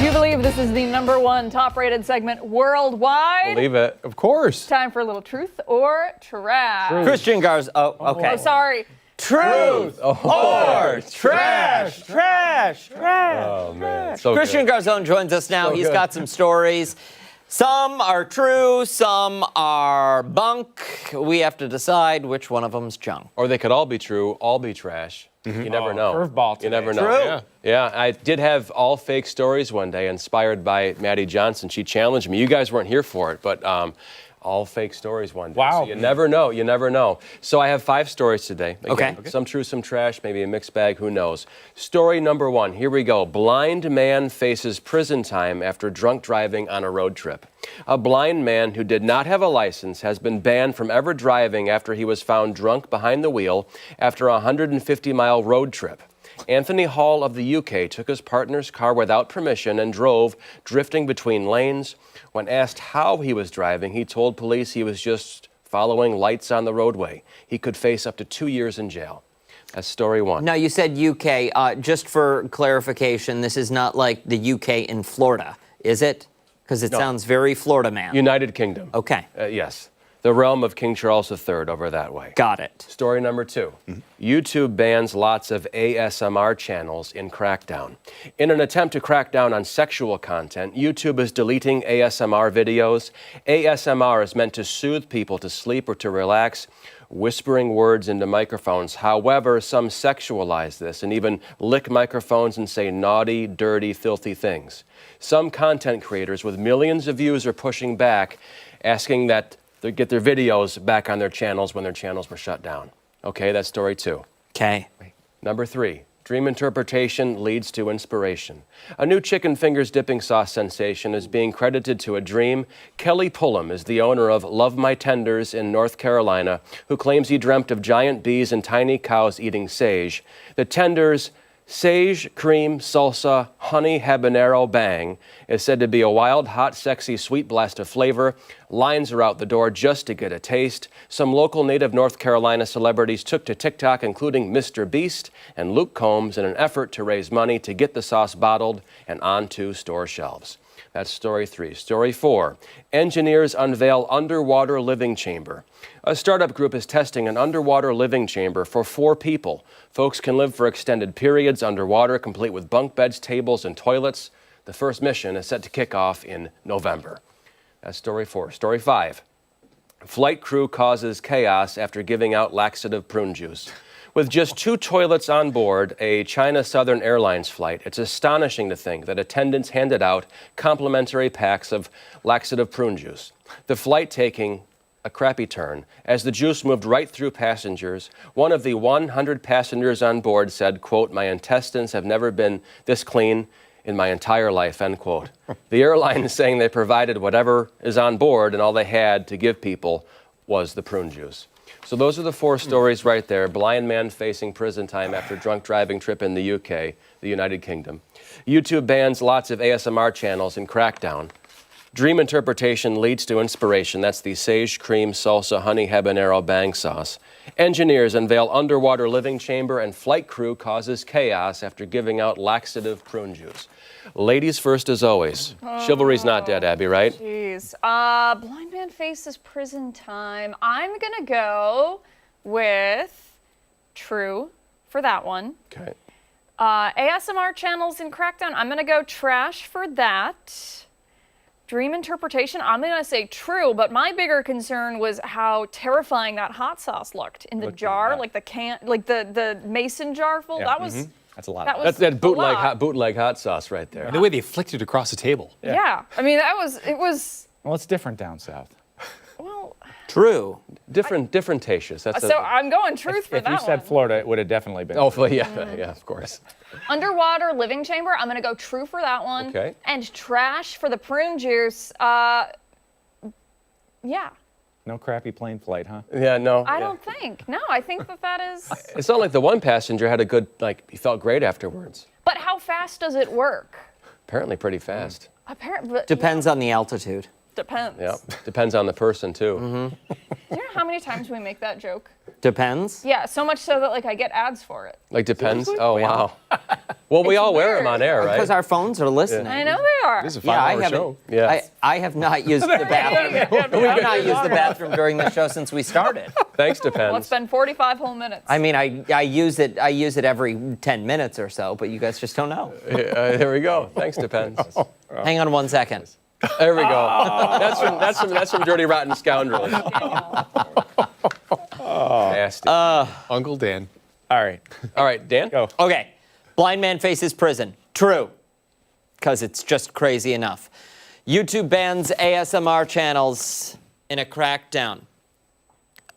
Would you believe this is the #1 top-rated segment worldwide? Believe it. Of course. Time for a little truth or trash. Christian Garzone. Oh, okay. Oh, sorry. Truth or trash, trash, trash. Oh, man. So Christian good. Garzone joins us now. So He's good. got some stories. Some are true, some are bunk. We have to decide which one of them's junk. Or they could all be true, all be trash. You never know. Curveball You today. never know. True. Yeah, I did have all fake stories one day, inspired by Maddie Johnson. She challenged me. You guys weren't here for it, but All fake stories one day. Wow. So you never know. You never know. So I have 5 stories today. Again, Okay. Some true, some trash, maybe a mixed bag, who knows. Story number 1. Here we go. Blind man faces prison time after drunk driving on a road trip. A blind man who did not have a license has been banned from ever driving after he was found drunk behind the wheel after a 150-mile road trip. Anthony Hall of the UK took his partner's car without permission and drove, drifting between lanes. When asked how he was driving, he told police he was just following lights on the roadway. He could face up to 2 years in jail. That's story 1. Now, you said UK. Just for clarification, this is not like the UK in Florida, is it? Because it sounds very Florida man. United Kingdom. Okay. Yes. The realm of King Charles III over that way. Got it. Story number 2. YouTube bans lots of ASMR channels in crackdown. In an attempt to crack down on sexual content, YouTube is deleting ASMR videos. ASMR is meant to soothe people to sleep or to relax, whispering words into microphones. However, some sexualize this and even lick microphones and say naughty, dirty, filthy things. Some content creators with millions of views are pushing back, asking that they get their videos back on their channels when their channels were shut down. Okay, that's story 2. Okay. Number 3, dream interpretation leads to inspiration. A new chicken fingers dipping sauce sensation is being credited to a dream. Kelly Pullum is the owner of Love My Tenders in North Carolina, who claims he dreamt of giant bees and tiny cows eating sage. The tenders Sage, cream, salsa, honey, habanero, bang is said to be a wild, hot, sexy, sweet blast of flavor. Lines are out the door just to get a taste. Some local native North Carolina celebrities took to TikTok, including Mr. Beast and Luke Combs, in an effort to raise money to get the sauce bottled and onto store shelves. That's story 3. Story 4, engineers unveil underwater living chamber. A startup group is testing an underwater living chamber for 4 people. Folks can live for extended periods underwater, complete with bunk beds, tables, and toilets. The first mission is set to kick off in November. That's story 4. Story 5, flight crew causes chaos after giving out laxative prune juice. With just 2 toilets on board a China Southern Airlines flight, it's astonishing to think that attendants handed out complimentary packs of laxative prune juice. The flight taking a crappy turn as the juice moved right through passengers. One of the 100 passengers on board said, quote, "My intestines have never been this clean in my entire life," end quote. The airline is saying they provided whatever is on board and all they had to give people was the prune juice. So those are the 4 stories right there. Blind man facing prison time after drunk driving trip in the UK, the United Kingdom. YouTube bans lots of ASMR channels in crackdown. Dream interpretation leads to inspiration. That's the sage, cream, salsa, honey, habanero, bang sauce. Engineers unveil underwater living chamber, and flight crew causes chaos after giving out laxative prune juice. Ladies first as always. Chivalry's not dead, Abby, right? Jeez. Blind man faces prison time. I'm going to go with true for that one. Okay. ASMR channels in crackdown. I'm going to go trash for that. Dream interpretation, I'm going to say true, but my bigger concern was how terrifying that hot sauce looked in the jar, like the can, like the mason jar full. Yeah. That was That's a lot. That That's bootleg hot sauce right there. And the way they flicked it across the table. yeah. I mean, it was. Well, it's different down south. Well, True. Different tastes. That's so I'm going truth for If that you said one. Florida, it would have definitely been. Oh, yeah, of course. Underwater living chamber, I'm going to go true for that one. Okay. And trash for the prune juice. Yeah. No crappy plane flight, huh? Yeah, no. I don't think. No, I think that is. It's not like the one passenger had a good, he felt great afterwards. But how fast does it work? Apparently pretty fast. Apparently. Depends on the altitude. Depends. Yeah, depends on the person too. Do you know how many times we make that joke? Depends. Yeah, so much so that I get ads for it. Like depends? Oh, wow. Well, we all wear them on air, right? Because our phones are listening. I know they are. This is a Yeah, I 5-hour haven't. show. Yeah. I have not used the bathroom. We've not used the bathroom during the show since we started. Thanks, Well, it's depends. been 45 whole minutes. I mean, I use it every 10 minutes or so, but you guys just don't know. There we go. Thanks, depends. Hang on 1 second. There we go. That's from Dirty Rotten Scoundrels. Nasty. Uncle Dan. All right. All right, Dan? Go. Okay. Blind man faces prison. True. Because it's just crazy enough. YouTube bans ASMR channels in a crackdown.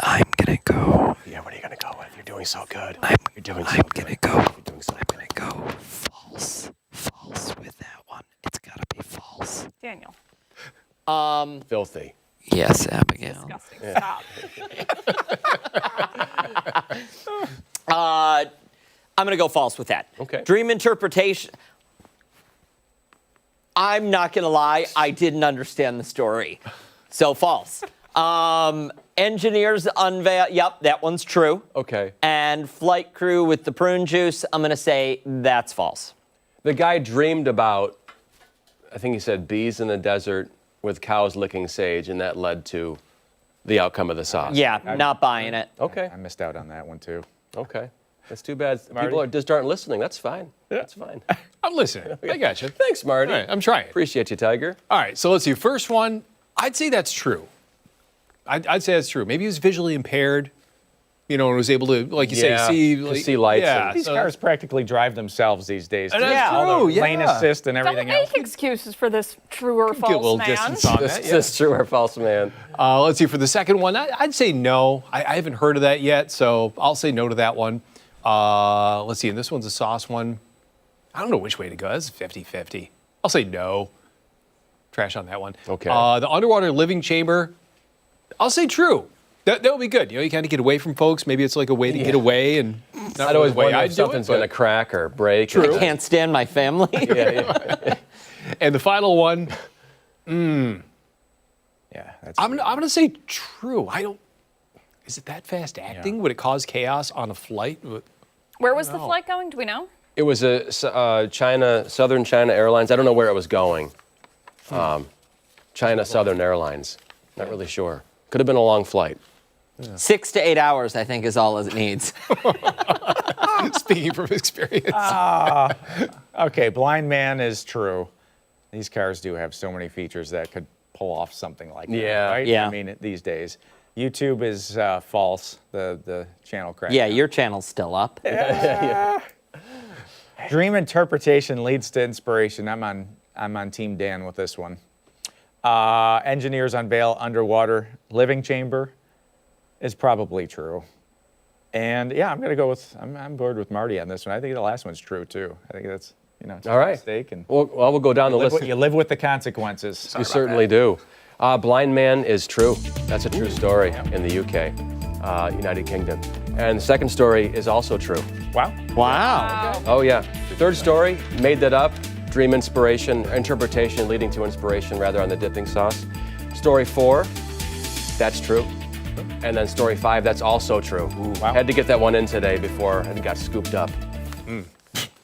I'm gonna go. Yeah, what are you gonna go with? You're doing so good. You're doing so good. I'm gonna go false. False with that one. It's gotta be false. Daniel. Filthy. Yes, Abigail. Disgusting. Stop. I'm going to go false with that. Okay. Dream interpretation. I'm not going to lie. I didn't understand the story. So false. Engineers unveil. Yep, that one's true. Okay. And flight crew with the prune juice. I'm going to say that's false. The guy dreamed about, I think he said, bees in the desert with cows licking sage, and that led to the outcome of the sauce. Yeah, not buying it. Okay. I missed out on that one too. Okay. That's too bad. Marty? People just aren't listening. That's fine. That's fine. I'm listening. I got you. Thanks, Marty. All right, I'm trying. Appreciate you, Tiger. All right, so let's see. First one, I'd say that's true. I'd say that's true. Maybe he was visually impaired, and was able to, like you Yeah, say, to see lights Yeah, and- These cars practically drive themselves these days. And that's All the true, yeah. lane assist and Don't everything else. make excuses for this true or Get a little false man. distance on that. Is this true or false, man? Let's see. For the second one, I'd say no. I haven't heard of that yet, so I'll say no to that one. Let's see. And this one's a sauce one. I don't know which way to go. That's 50-50. I'll say no. Trash on that one. Okay. The underwater living chamber, I'll say true. That would be good. You kind of get away from folks. Maybe it's like a way to get away and not I'd always the way wonder I'd if do something's it, but- going to crack or break. I can't stand my family. Yeah. And the final one, Yeah, that's I'm gonna say true. Is it that fast acting? Would it cause chaos on a flight? Where was the flight going? Do we know? It was a Southern China Airlines. I don't know where it was going. China Southern Airlines. Not really sure. Could have been a long flight. 6 to 8 hours, I think, is all it needs. Speaking from experience. okay. Blind man is true. These cars do have so many features that could pull off something like that. Yeah. Right? Yeah. I mean, these days, YouTube is false. The channel crash. Yeah, your channel's still up. Dream interpretation leads to inspiration. I'm on Team Dan with this one. Engineers unveil underwater living chamber is probably true. And yeah, I'm gonna go with I'm bored with Marty on this one. I think the last one's true too. I think that's it's All right. a mistake and Well, we'll go down the list. you live with the consequences. You certainly do. Blind man is true. That's a true story in the UK, United Kingdom. And the second story is also true. Wow. Wow. Oh, yeah. Third story, made that up. Dream inspiration, interpretation leading to inspiration rather on the dipping sauce. Story 4, that's true. And then story 5, that's also true. wow. Had to get that one in today before it got scooped up.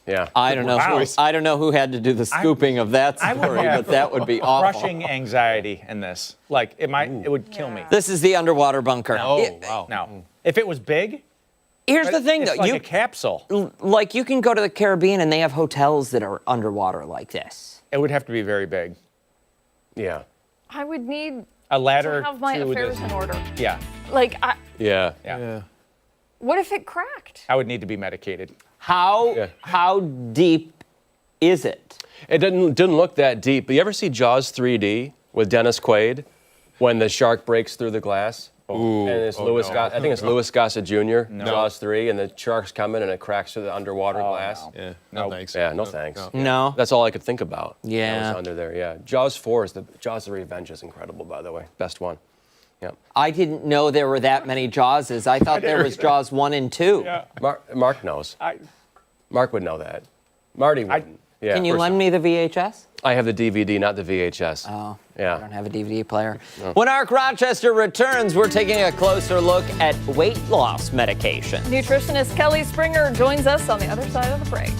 Yeah. I don't know. I don't know who had to do the scooping of that I would story, have but that would be awful. Crushing anxiety in this. Like it would kill me. This is the underwater bunker. Wow. Now, if it was big, Here's the thing, it's though. like a capsule. Like you can go to the Caribbean and they have hotels that are underwater like this. It would have to be very big. Yeah. I would need A ladder to have my to affairs this. in order. Yeah. Like, Yeah. what if it cracked? I would need to be medicated. How deep is it? It didn't look that deep. But you ever see Jaws 3D with Dennis Quaid when the shark breaks through the glass? And it's I think it's Louis Gossett Jr. Jaws 3, and the shark's coming and it cracks through the underwater glass. No. Yeah. No thanks. Yeah, no thanks. No. That's all I could think about. Yeah. That was under there. Yeah. Jaws 4 is Jaws the Revenge is incredible, by the way. Best one. Yeah. I didn't know there were that many Jawses. I thought there was Jaws 1 and 2. Yeah. Mark knows. Mark would know that. Marty wouldn't. Yeah. Can you lend me the VHS? I have the DVD, not the VHS. Oh, Yeah. I don't have a DVD player. When Ark Rochester returns, we're taking a closer look at weight loss medication. Nutritionist Kelly Springer joins us on the other side of the break.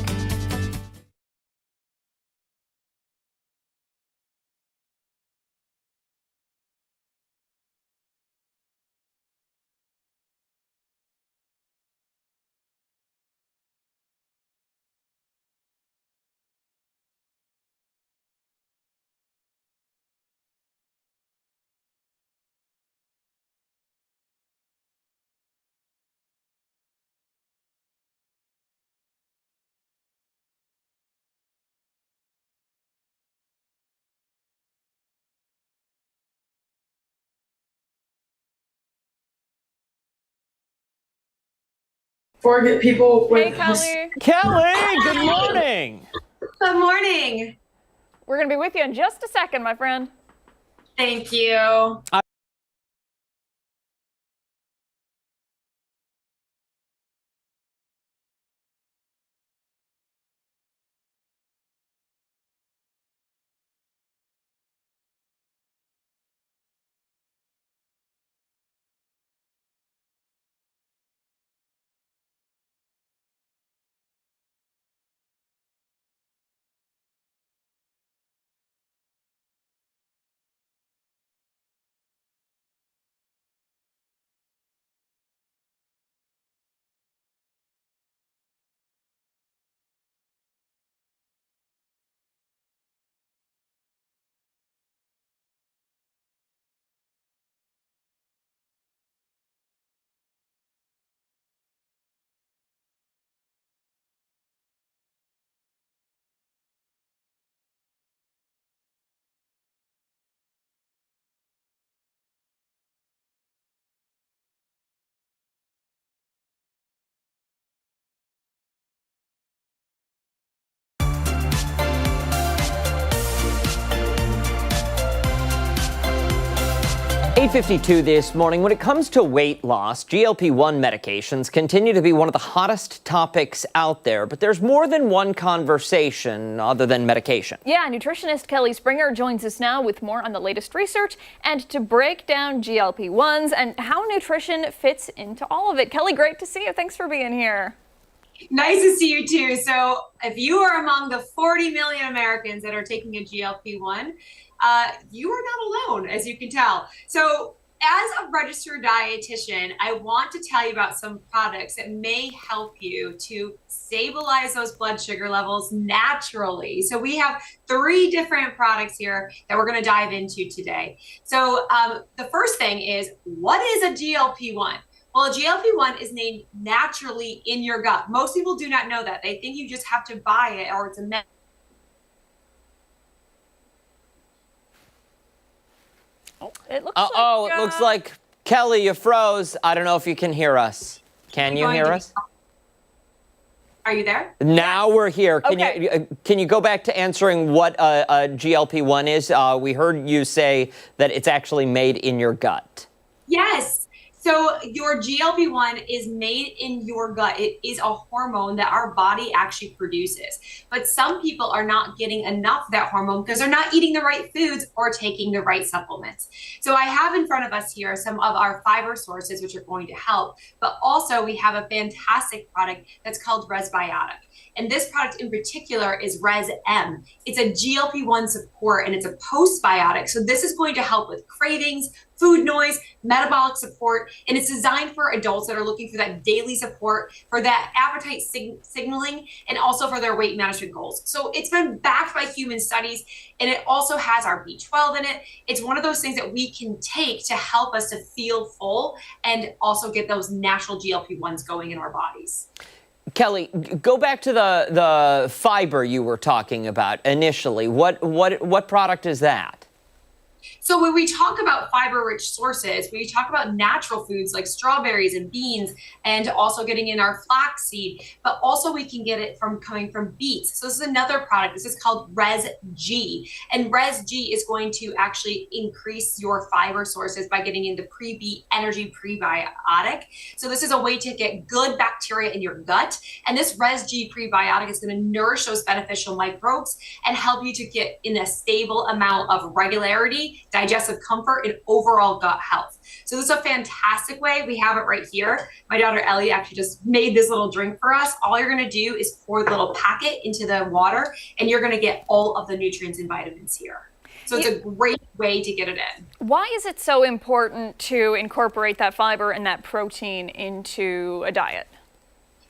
for people with. Hey, Kelly. Kelly, good morning. Good morning. We're going to be with you in just a second, my friend. Thank you. .852 this morning. When it comes to weight loss, GLP-1 medications continue to be one of the hottest topics out there, but there's more than one conversation other than medication. Yeah, nutritionist Kelly Springer joins us now with more on the latest research and to break down GLP-1s and how nutrition fits into all of it. Kelly, great to see you. Thanks for being here. Nice to see you too. So if you are among the 40 million Americans that are taking a GLP-1, you are not alone, as you can tell. So as a registered dietitian, I want to tell you about some products that may help you to stabilize those blood sugar levels naturally. So we have 3 different products here that we're going to dive into today. So the first thing is, what is a GLP-1? Well, a GLP-1 is made naturally in your gut. Most people do not know that. They think you just have to buy it or it's a med. It looks it looks like Kelly, you froze. I don't know if you can hear us. Can you hear us? Are you there? Now we're here. Okay. Can you go back to answering what a GLP-1 is? We heard you say that it's actually made in your gut. Yes. So your GLP-1 is made in your gut. It is a hormone that our body actually produces. But some people are not getting enough of that hormone because they're not eating the right foods or taking the right supplements. So I have in front of us here some of our fiber sources, which are going to help. But also we have a fantastic product that's called Resbiotic. And this product in particular is Res-M. It's a GLP-1 support and it's a postbiotic. So this is going to help with cravings, food noise, metabolic support, and it's designed for adults that are looking for that daily support, for that appetite signaling, and also for their weight management goals. So it's been backed by human studies, and it also has our B12 in it. It's one of those things that we can take to help us to feel full and also get those natural GLP-1s going in our bodies. Kelly, go back to the fiber you were talking about initially. What product is that? So when we talk about fiber-rich sources, we talk about natural foods like strawberries and beans, and also getting in our flaxseed, but also we can get it from coming from beets. So this is another product. This is called Res-G, and Res-G is going to actually increase your fiber sources by getting into pre-beet energy prebiotic. So this is a way to get good bacteria in your gut, and this Res-G prebiotic is going to nourish those beneficial microbes and help you to get in a stable amount of regularity, digestive comfort, and overall gut health. So this is a fantastic way. We have it right here. My daughter Ellie actually just made this little drink for us. All you're going to do is pour the little packet into the water, and you're going to get all of the nutrients and vitamins here. So it's a great way to get it in. Why is it so important to incorporate that fiber and that protein into a diet?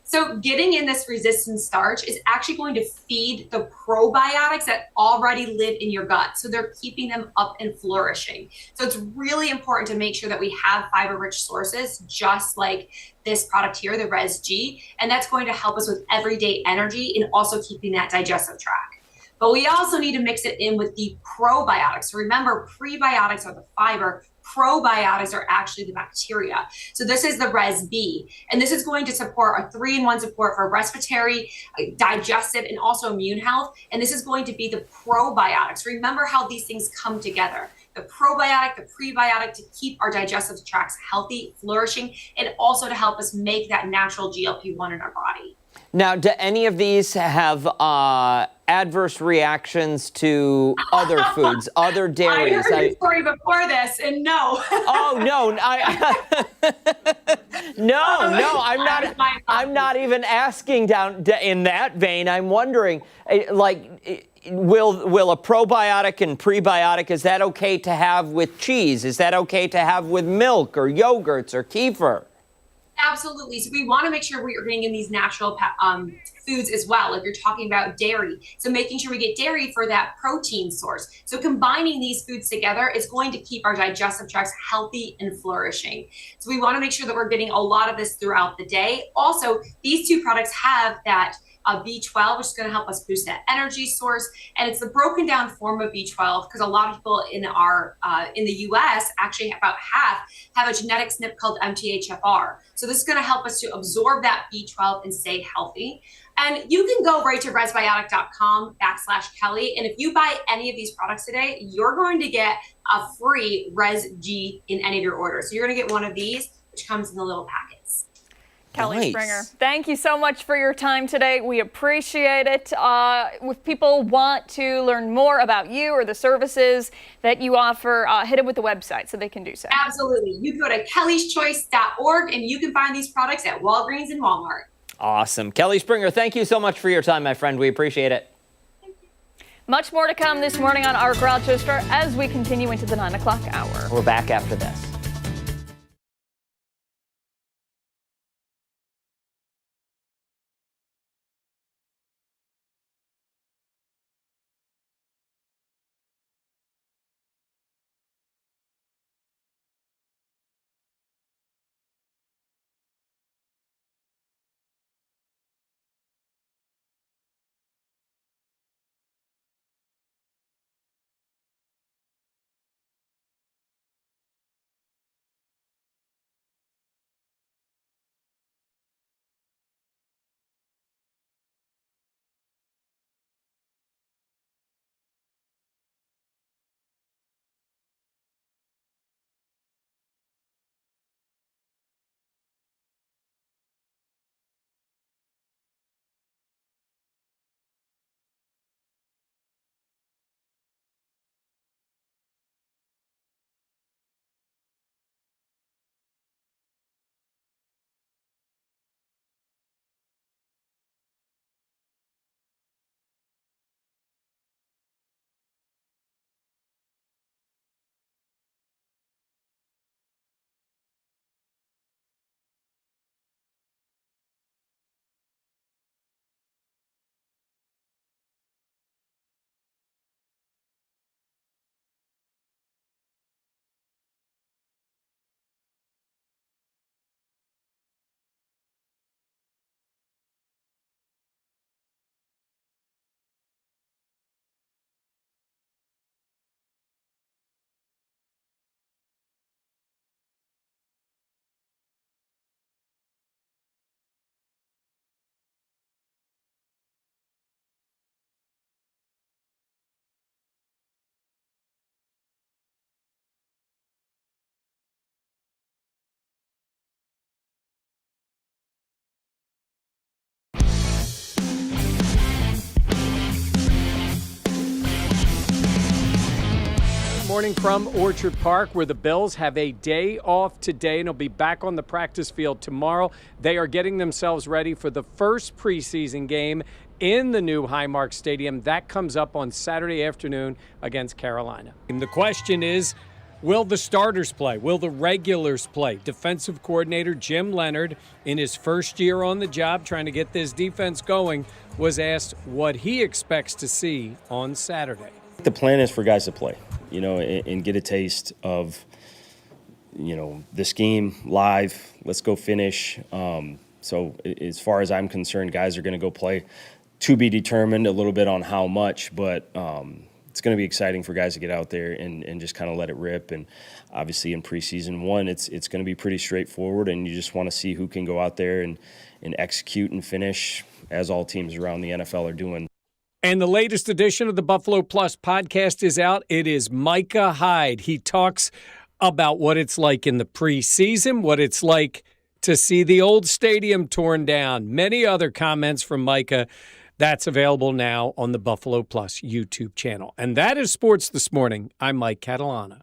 So getting in this resistant starch is actually going to feed the probiotics that already live in your gut. So they're keeping them up and flourishing. So it's really important to make sure that we have fiber-rich sources, just like this product here, the Res-G, and that's going to help us with everyday energy and also keeping that digestive tract. But we also need to mix it in with the probiotics. So remember, prebiotics are the fiber, Probiotics are actually the bacteria. So this is the Res B, and this is going to support a 3-in-1 support for respiratory, digestive, and also immune health. And this is going to be the probiotics. Remember how these things come together. The probiotic, the prebiotic, to keep our digestive tracts healthy, flourishing, and also to help us make that natural GLP-1 in our body. Now, do any of these have adverse reactions to other foods, other dairies? I heard your story before this, and no. Oh no, I'm not even asking down in that vein. I'm wondering, like, will a probiotic and prebiotic, is that okay to have with cheese? Is that okay to have with milk or yogurts or kefir? Absolutely. So we want to make sure we're getting in these natural foods as well. Like you're talking about dairy. So making sure we get dairy for that protein source. So combining these foods together is going to keep our digestive tracts healthy and flourishing. So we want to make sure that we're getting a lot of this throughout the day. Also, these two products have that B12, which is going to help us boost that energy source. And it's the broken down form of B12 because a lot of people in the US, actually about half, have a genetic SNP called MTHFR. So this is going to help us to absorb that B12 and stay healthy. And you can go right to resbiotic.com/Kelly. And if you buy any of these products today, you're going to get a free Res G in any of your orders. So you're going to get one of these, which comes in the little packets. Kelly Nice. Springer, thank you so much for your time today. We appreciate it. If people want to learn more about you or the services that you offer, hit them with the website so they can do so. Absolutely. You go to kellyschoice.org and you can find these products at Walgreens and Walmart. Awesome. Kelly Springer, thank you so much for your time, my friend. We appreciate it. Much more to come this morning on Our Rochester as we continue into the 9 o'clock hour. We're back after this. Morning from Orchard Park, where the Bills have a day off today and will be back on the practice field tomorrow. They are getting themselves ready for the first preseason game in the new Highmark Stadium. That comes up on Saturday afternoon against Carolina. And the question is, will the starters play? Will the regulars play? Defensive coordinator Jim Leonard, in his first year on the job trying to get this defense going, was asked what he expects to see on Saturday. The plan is for guys to play, and get a taste of, the scheme live. Let's go finish. So as far as I'm concerned, guys are going to go play. To be determined a little bit on how much, but it's going to be exciting for guys to get out there and just kind of let it rip. And obviously in preseason one, it's going to be pretty straightforward, and you just want to see who can go out there and execute and finish, as all teams around the NFL are doing. And the latest edition of the Buffalo Plus podcast is out. It is Micah Hyde. He talks about what it's like in the preseason, what it's like to see the old stadium torn down. Many other comments from Micah. That's available now on the Buffalo Plus YouTube channel. And that is Sports This Morning. I'm Mike Catalana.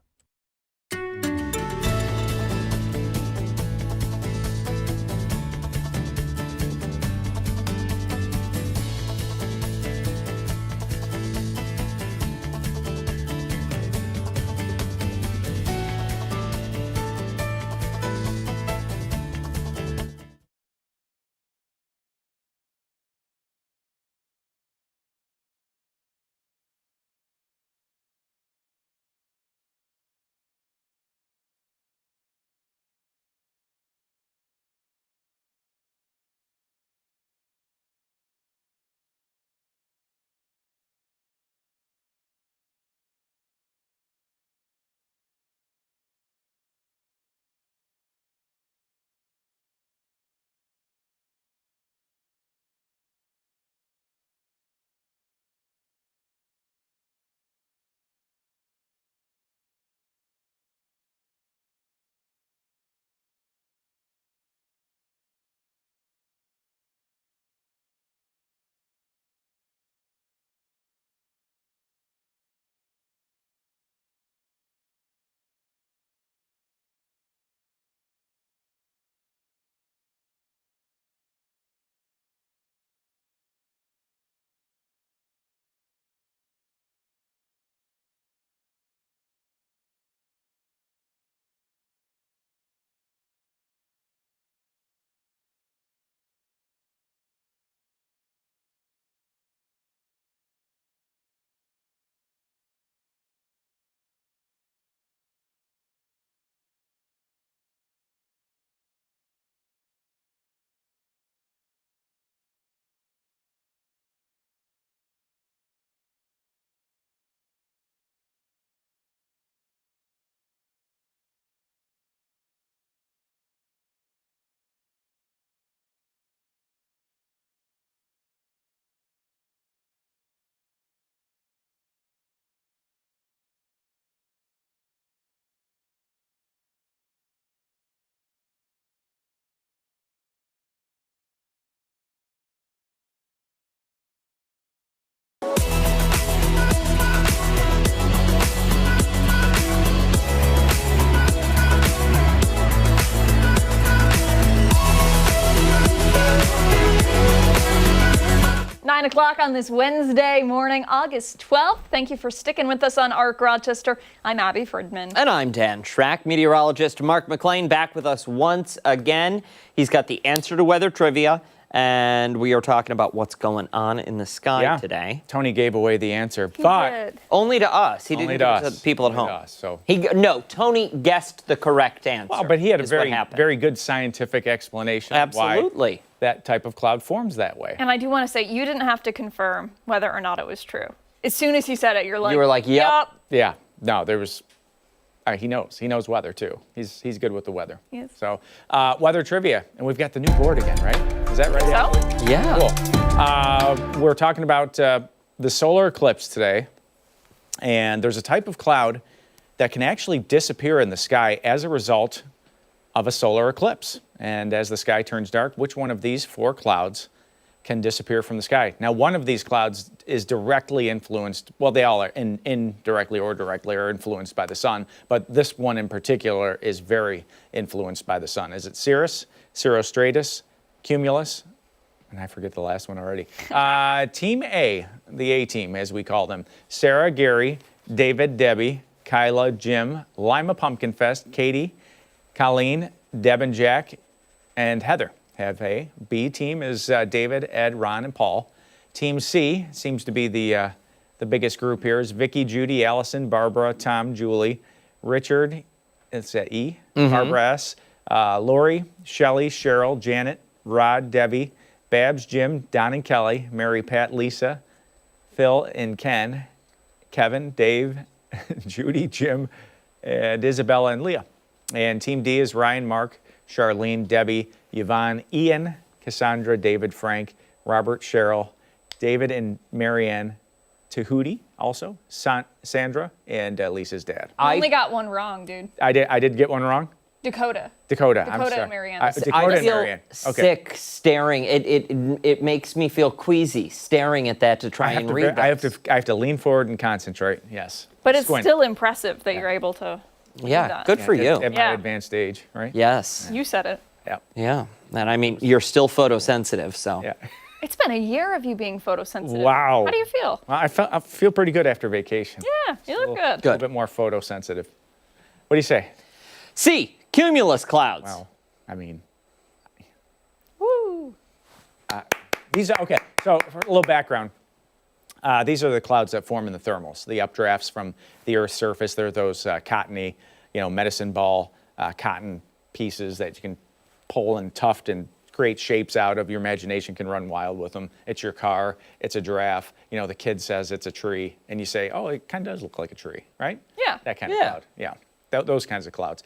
O'clock on this Wednesday morning, August 12th. Thank you for sticking with us on ARC Rochester. I'm Abby Fridman. And I'm Dan Schrack. Meteorologist Mark McLean back with us once again. He's got the answer to weather trivia, and we are talking about what's going on in the sky today. Tony gave away the answer, He but did. Only to us. He Only didn't to give it us. to the people at Only home. to us, so. No, Tony guessed the correct answer. Well, but he had a is what very, happened. very good scientific explanation of Absolutely. why that type of cloud forms that way. And I do want to say, you didn't have to confirm whether or not it was true. As soon as he said it, you're like, You were like, yep. Yeah, no, there was. He knows weather too. He's good with the weather. Yes. So weather trivia, and we've got the new board again, right? Is that right? So? Yeah. Cool. We're talking about the solar eclipse today, and there's a type of cloud that can actually disappear in the sky as a result of a solar eclipse. And as the sky turns dark, which one of these four clouds can disappear from the sky? Now, one of these clouds is directly influenced, well, they all are indirectly or directly are influenced by the sun, but this one in particular is very influenced by the sun. Is it Cirrus, Cirrostratus, Cumulus? And I forget the last one already. Team A, the A team, as we call them. Sarah, Gary, David, Debbie, Kyla, Jim, Lima Pumpkin Fest, Katie, Colleen, Deb and Jack, and Heather have A. B team is David, Ed, Ron, and Paul. Team C seems to be the biggest group here is Vicky, Judy, Allison, Barbara, Tom, Julie, Richard, it's E, Barbara S, Lori, Shelley, Cheryl, Janet, Rod, Debbie, Babs, Jim, Don and Kelly, Mary, Pat, Lisa, Phil, and Ken, Kevin, Dave, Judy, Jim, and Isabella and Leah. And Team D is Ryan, Mark, Charlene, Debbie, Yvonne, Ian, Cassandra, David, Frank, Robert, Cheryl, David and Marianne, Tahuti also, Sandra, and Lisa's dad. I only got one wrong, dude. I did get one wrong? Dakota. Dakota, I'm sorry. And Marianne. Dakota I and feel Marianne. Okay. sick staring. It makes me feel queasy staring at that to try and read that. I have to lean forward and concentrate. Yes. But it's Squint. still impressive that you're able to do that. Good for you. At my advanced age, right? Yes. You said it. Yeah. Yeah. And I mean, you're still photosensitive, so. Yeah. It's been a year of you being photosensitive. Wow. How do you feel? Well, I feel pretty good after vacation. Yeah, you look good. A little bit more photosensitive. What do you say? C, cumulus clouds. Wow. I mean, Woo. these are, okay, so for a little background. These are the clouds that form in the thermals, the updrafts from the Earth's surface. They're those cottony, medicine ball cotton pieces that you can pull and tuft and create shapes out of. Your imagination can run wild with them. It's your car, it's a giraffe. The kid says it's a tree, and you say, oh, it kind of does look like a tree, right? Yeah. That kind of cloud, yeah. Those kinds of clouds.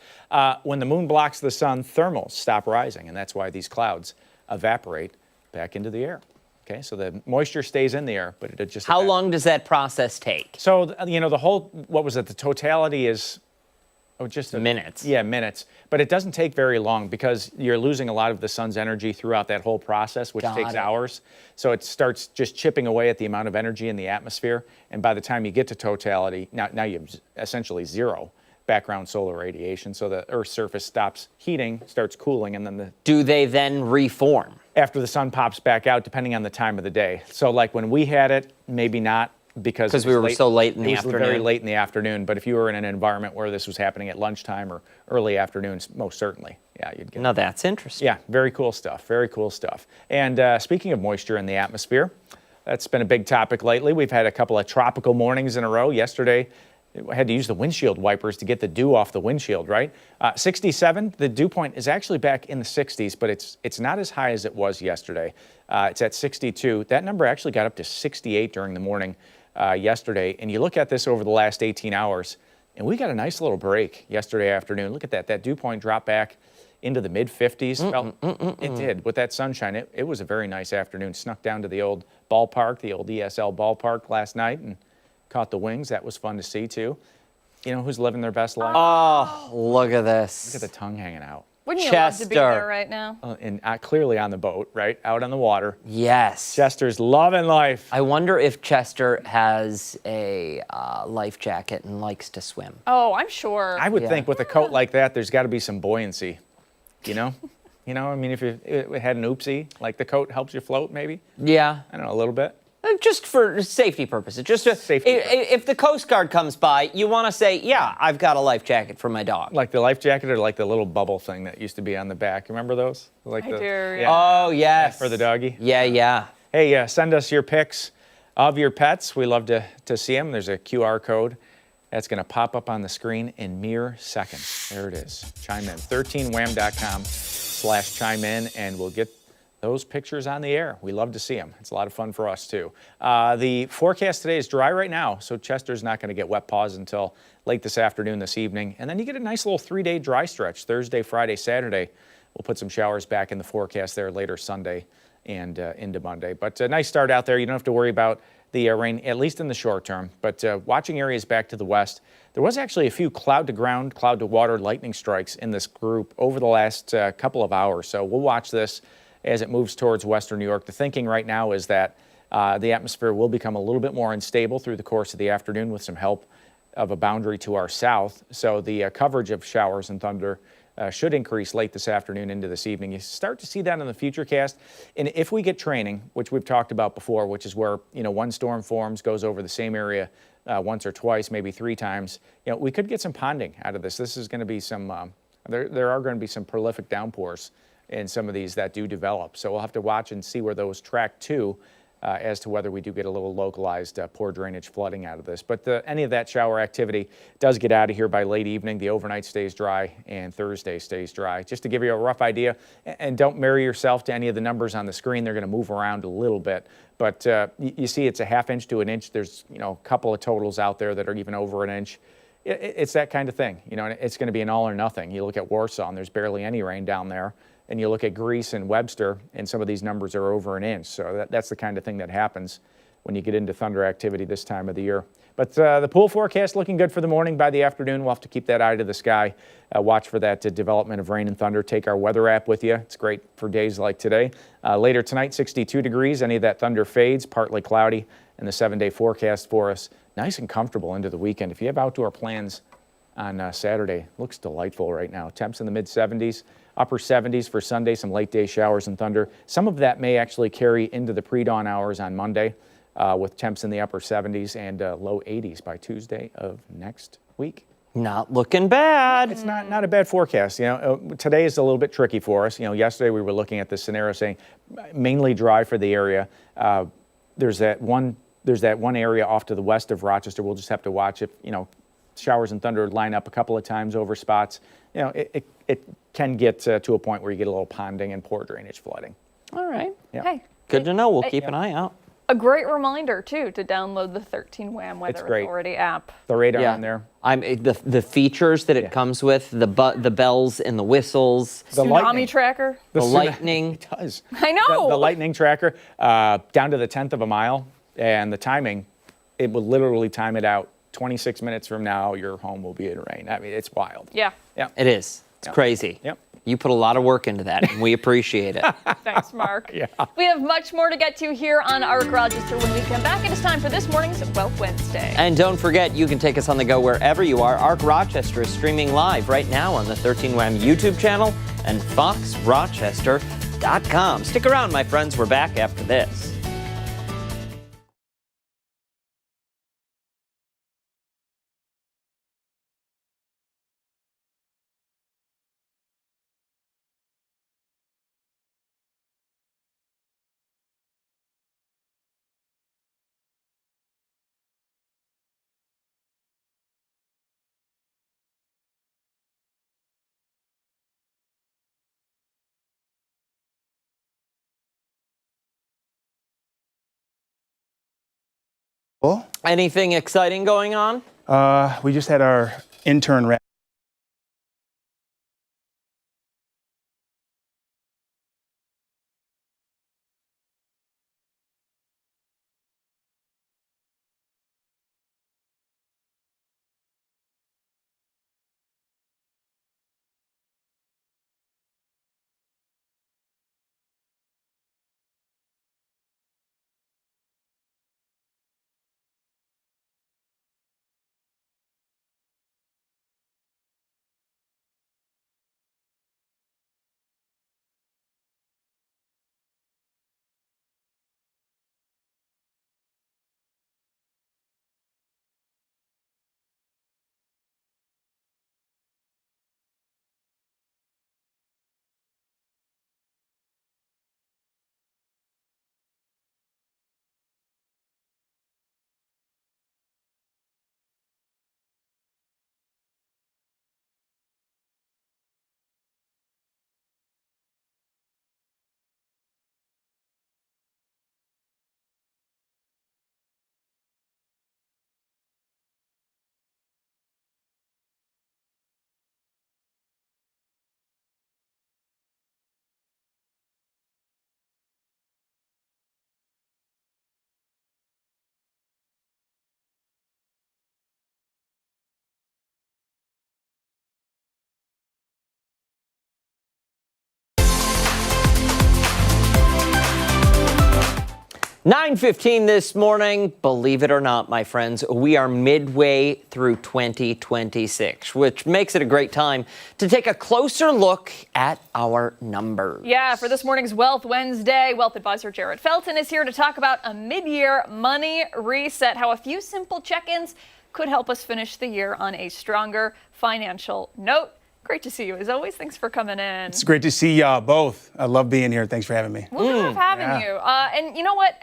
When the moon blocks the sun, thermals stop rising, and that's why these clouds evaporate back into the air. Okay, so the moisture stays in the air, but it just... How long does that process take? So, the whole, the totality is just minutes. Yeah, minutes. But it doesn't take very long because you're losing a lot of the sun's energy throughout that whole process, which takes hours. So it starts just chipping away at the amount of energy in the atmosphere. And by the time you get to totality, now you have essentially zero background solar radiation. So the Earth's surface stops heating, starts cooling, and then Do they then reform? After the sun pops back out, depending on the time of the day. So like when we had it, maybe not, because we were so late in the It afternoon. was very late in the afternoon, but if you were in an environment where this was happening at lunchtime or early afternoons, most certainly, yeah, you'd get it. Now that's interesting. Yeah, very cool stuff, very cool stuff. And speaking of moisture in the atmosphere, that's been a big topic lately. We've had a couple of tropical mornings in a row. Yesterday, I had to use the windshield wipers to get the dew off the windshield, right? 67, the dew point is actually back in the 60s, but it's not as high as it was yesterday. It's at 62. That number actually got up to 68 during the morning yesterday. And you look at this over the last 18 hours, and we got a nice little break yesterday afternoon. Look at that. That dew point dropped back into the mid-50s. It did. With that sunshine, it was a very nice afternoon. Snuck down to the old ballpark, the old ESL ballpark last night, and caught the wings. That was fun to see, too. You know who's living their best life? Oh, look at this. Look at the tongue hanging out. Wouldn't you love to be there right now? And clearly on the boat, right? Out on the water. Yes. Chester's loving life. I wonder if Chester has a life jacket and likes to swim. Oh, I'm sure. I would think with a coat like that, there's got to be some buoyancy, I mean, if it had an oopsie, like the coat helps you float, maybe? Yeah. I don't know, a little bit. Just for safety purposes. If the Coast Guard comes by, you want to say, yeah, I've got a life jacket for my dog. Like the life jacket or like the little bubble thing that used to be on the back. Remember those? Like I do, yeah. Oh, yes. Yeah, for the doggy. Yeah. Hey, send us your pics of your pets. We love to see them. There's a QR code that's going to pop up on the screen in mere seconds. There it is. Chime in. 13wham.com/chime in, and we'll get those pictures on the air. We love to see them. It's a lot of fun for us, too. The forecast today is dry right now, so Chester's not going to get wet paws until late this afternoon, this evening. And then you get a nice little 3-day dry stretch. Thursday, Friday, Saturday. We'll put some showers back in the forecast there later Sunday and into Monday. But a nice start out there. You don't have to worry about the rain, at least in the short term. But watching areas back to the west, there was actually a few cloud-to-ground, cloud-to-water lightning strikes in this group over the last couple of hours. So we'll watch this as it moves towards western New York. The thinking right now is that the atmosphere will become a little bit more unstable through the course of the afternoon with some help of a boundary to our south. So the coverage of showers and thunder should increase late this afternoon into this evening. You start to see that in the futurecast. And if we get training, which we've talked about before, which is where one storm forms, goes over the same area once or twice, maybe 3 times, we could get some ponding out of this. This is going to be some, there are going to be some prolific downpours in some of these that do develop. So we'll have to watch and see where those track to as to whether we do get a little localized poor drainage flooding out of this. But any of that shower activity does get out of here by late evening. The overnight stays dry and Thursday stays dry. Just to give you a rough idea, and don't marry yourself to any of the numbers on the screen. They're going to move around a little bit. But you see it's a ½ inch to an inch. There's a couple of totals out there that are even over an inch. It's that kind of thing. It's going to be an all or nothing. You look at Warsaw and there's barely any rain down there. And you look at Greece and Webster, and some of these numbers are over an inch. So that's the kind of thing that happens when you get into thunder activity this time of the year. But the pool forecast looking good for the morning. By the afternoon, we'll have to keep that eye to the sky. Watch for that development of rain and thunder. Take our weather app with you. It's great for days like today. Later tonight, 62 degrees. Any of that thunder fades, partly cloudy. And the 7-day forecast for us, nice and comfortable into the weekend. If you have outdoor plans on Saturday, looks delightful right now. Temps in the mid-70s. Upper 70s for Sunday, some late day showers and thunder. Some of that may actually carry into the pre-dawn hours on Monday with temps in the upper 70s and low 80s by Tuesday of next week. Not looking bad. It's not a bad forecast. Today is a little bit tricky for us. Yesterday we were looking at this scenario saying mainly dry for the area. There's that one area off to the west of Rochester. We'll just have to watch if, showers and thunder line up a couple of times over spots. It can get to a point where you get a little ponding and poor drainage flooding. All right. Yeah. Hey, good to know. We'll keep an eye out. A great reminder, too, to download the 13 WHAM Weather Authority app. The radar on there. The features that it comes with, the bells and the whistles. The tsunami tracker. The lightning. It does. I know. The lightning tracker, down to the 10th of a mile. And the timing, it will literally time it out. 26 minutes from now, your home will be in rain. I mean, it's wild. Yeah. It is. It's crazy. Yep. You put a lot of work into that, and we appreciate it. Thanks, Mark. Yeah. We have much more to get to here on ARC Rochester when we come back. It is time for this morning's Wealth Wednesday. And don't forget, you can take us on the go wherever you are. ARC Rochester is streaming live right now on the 13 WHAM YouTube channel and foxrochester.com. Stick around, my friends. We're back after this. Anything exciting going on? We just had our intern wrap. $9:15 this morning. Believe it or not, my friends, we are midway through 2026, which makes it a great time to take a closer look at our numbers. Yeah, for this morning's Wealth Wednesday, Wealth Advisor Jared Felton is here to talk about a mid-year money reset, how a few simple check-ins could help us finish the year on a stronger financial note. great to see you as always. Thanks for coming in. It's great to see y'all both. I love being here. Thanks for having me. We love having you. And you know what?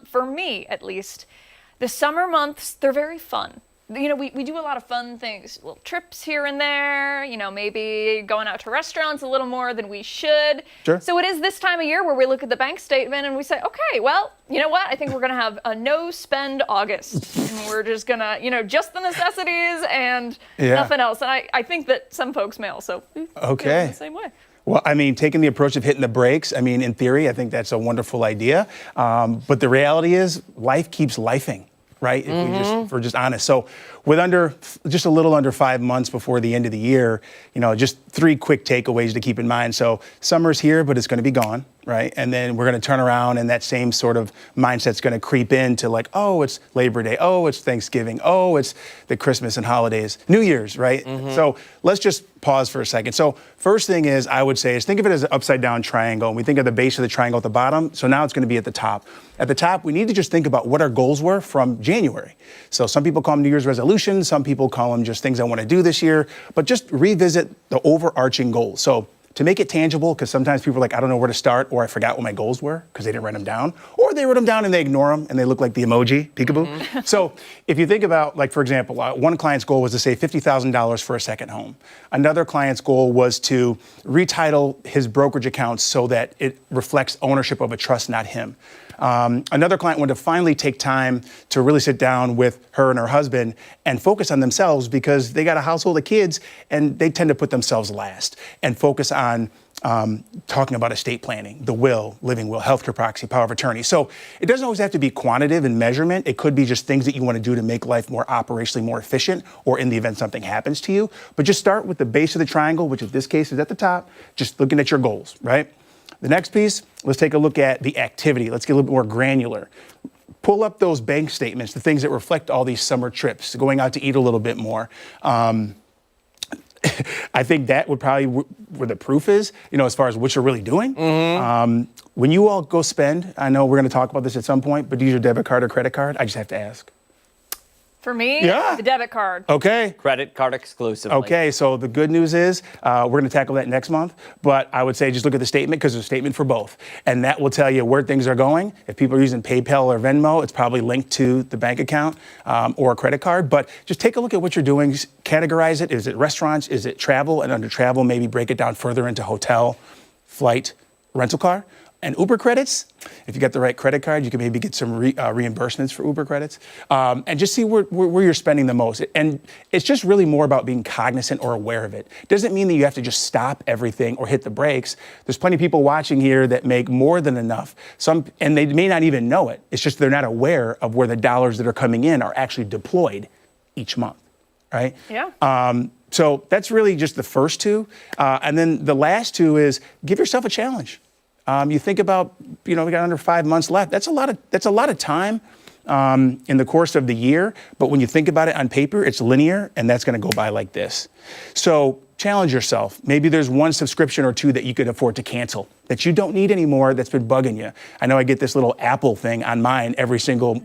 For me, at least, the summer months, they're very fun. You know, we do a lot of fun things, little trips here and there, you know, maybe going out to restaurants a little more than we should. Sure. So it is this time of year where we look at the bank statement and we say, okay, well, you know what? I think we're going to have a no-spend August. And we're just going to, you know, just the necessities and nothing else. And I think that some folks may also feel the same way. Well, I mean, taking the approach of hitting the brakes, I mean, in theory, I think that's a wonderful idea. But the reality is life keeps lifing. Right? If we're just honest. So with just a little under 5 months before the end of the year, you know, just 3 quick takeaways to keep in mind. So summer's here, but it's going to be gone, right? And then we're going to turn around and that same sort of mindset's going to creep into like, oh, it's Labor Day. Oh, it's Thanksgiving. Oh, it's the Christmas and holidays, New Year's, right? So let's just pause for a second. So first thing is, I would say, is think of it as an upside down triangle. And we think of the base of the triangle at the bottom. So now it's going to be at the top. At the top, we need to just think about what our goals were from January. So some people call them New Year's resolutions. Some people call them just things I want to do this year. But just revisit the overarching goals. So to make it tangible, because sometimes people are like, I don't know where to start, or I forgot what my goals were because they didn't write them down, or they wrote them down and they ignore them and they look like the emoji, peekaboo. So if you think about, like, for example, one client's goal was to save $50,000 for a second home. Another client's goal was to retitle his brokerage accounts so that it reflects ownership of a trust, not him. Another client wanted to finally take time to really sit down with her and her husband and focus on themselves because they got a household of kids and they tend to put themselves last and focus on talking about estate planning, the will, living will, healthcare proxy, power of attorney. So it doesn't always have to be quantitative and measurement. It could be just things that you want to do to make life more operationally more efficient or in the event something happens to you. But just start with the base of the triangle, which in this case is at the top, just looking at your goals, right? The next piece, let's take a look at the activity. Let's get a little bit more granular. Pull up those bank statements, the things that reflect all these summer trips, going out to eat a little bit more. I think that would probably where the proof is, you know, as far as what you're really doing. When you all go spend, I know we're going to talk about this at some point, but do you use your debit card or credit card? I just have to ask. For me, the debit card. Okay. Credit card exclusively. Okay, so the good news is we're going to tackle that next month. But I would say just look at the statement because there's a statement for both. And that will tell you where things are going. If people are using PayPal or Venmo, it's probably linked to the bank account or a credit card. But just take a look at what you're doing. Categorize it. Is it restaurants? Is it travel? And under travel, maybe break it down further into hotel, flight, rental car. And Uber credits, if you got the right credit card, you can maybe get some reimbursements for Uber credits. And just see where you're spending the most. And it's just really more about being cognizant or aware of it. It doesn't mean that you have to just stop everything or hit the brakes. There's plenty of people watching here that make more than enough. And they may not even know it. It's just they're not aware of where the dollars that are coming in are actually deployed each month, right? Yeah. So that's really just the first two. And then the last two is give yourself a challenge. You think about, you know, we got under 5 months left. That's a lot of time in the course of the year. But when you think about it on paper, it's linear, and that's going to go by like this. So challenge yourself. Maybe there's one subscription or two that you could afford to cancel that you don't need anymore that's been bugging you. I know I get this little Apple thing on mine every single,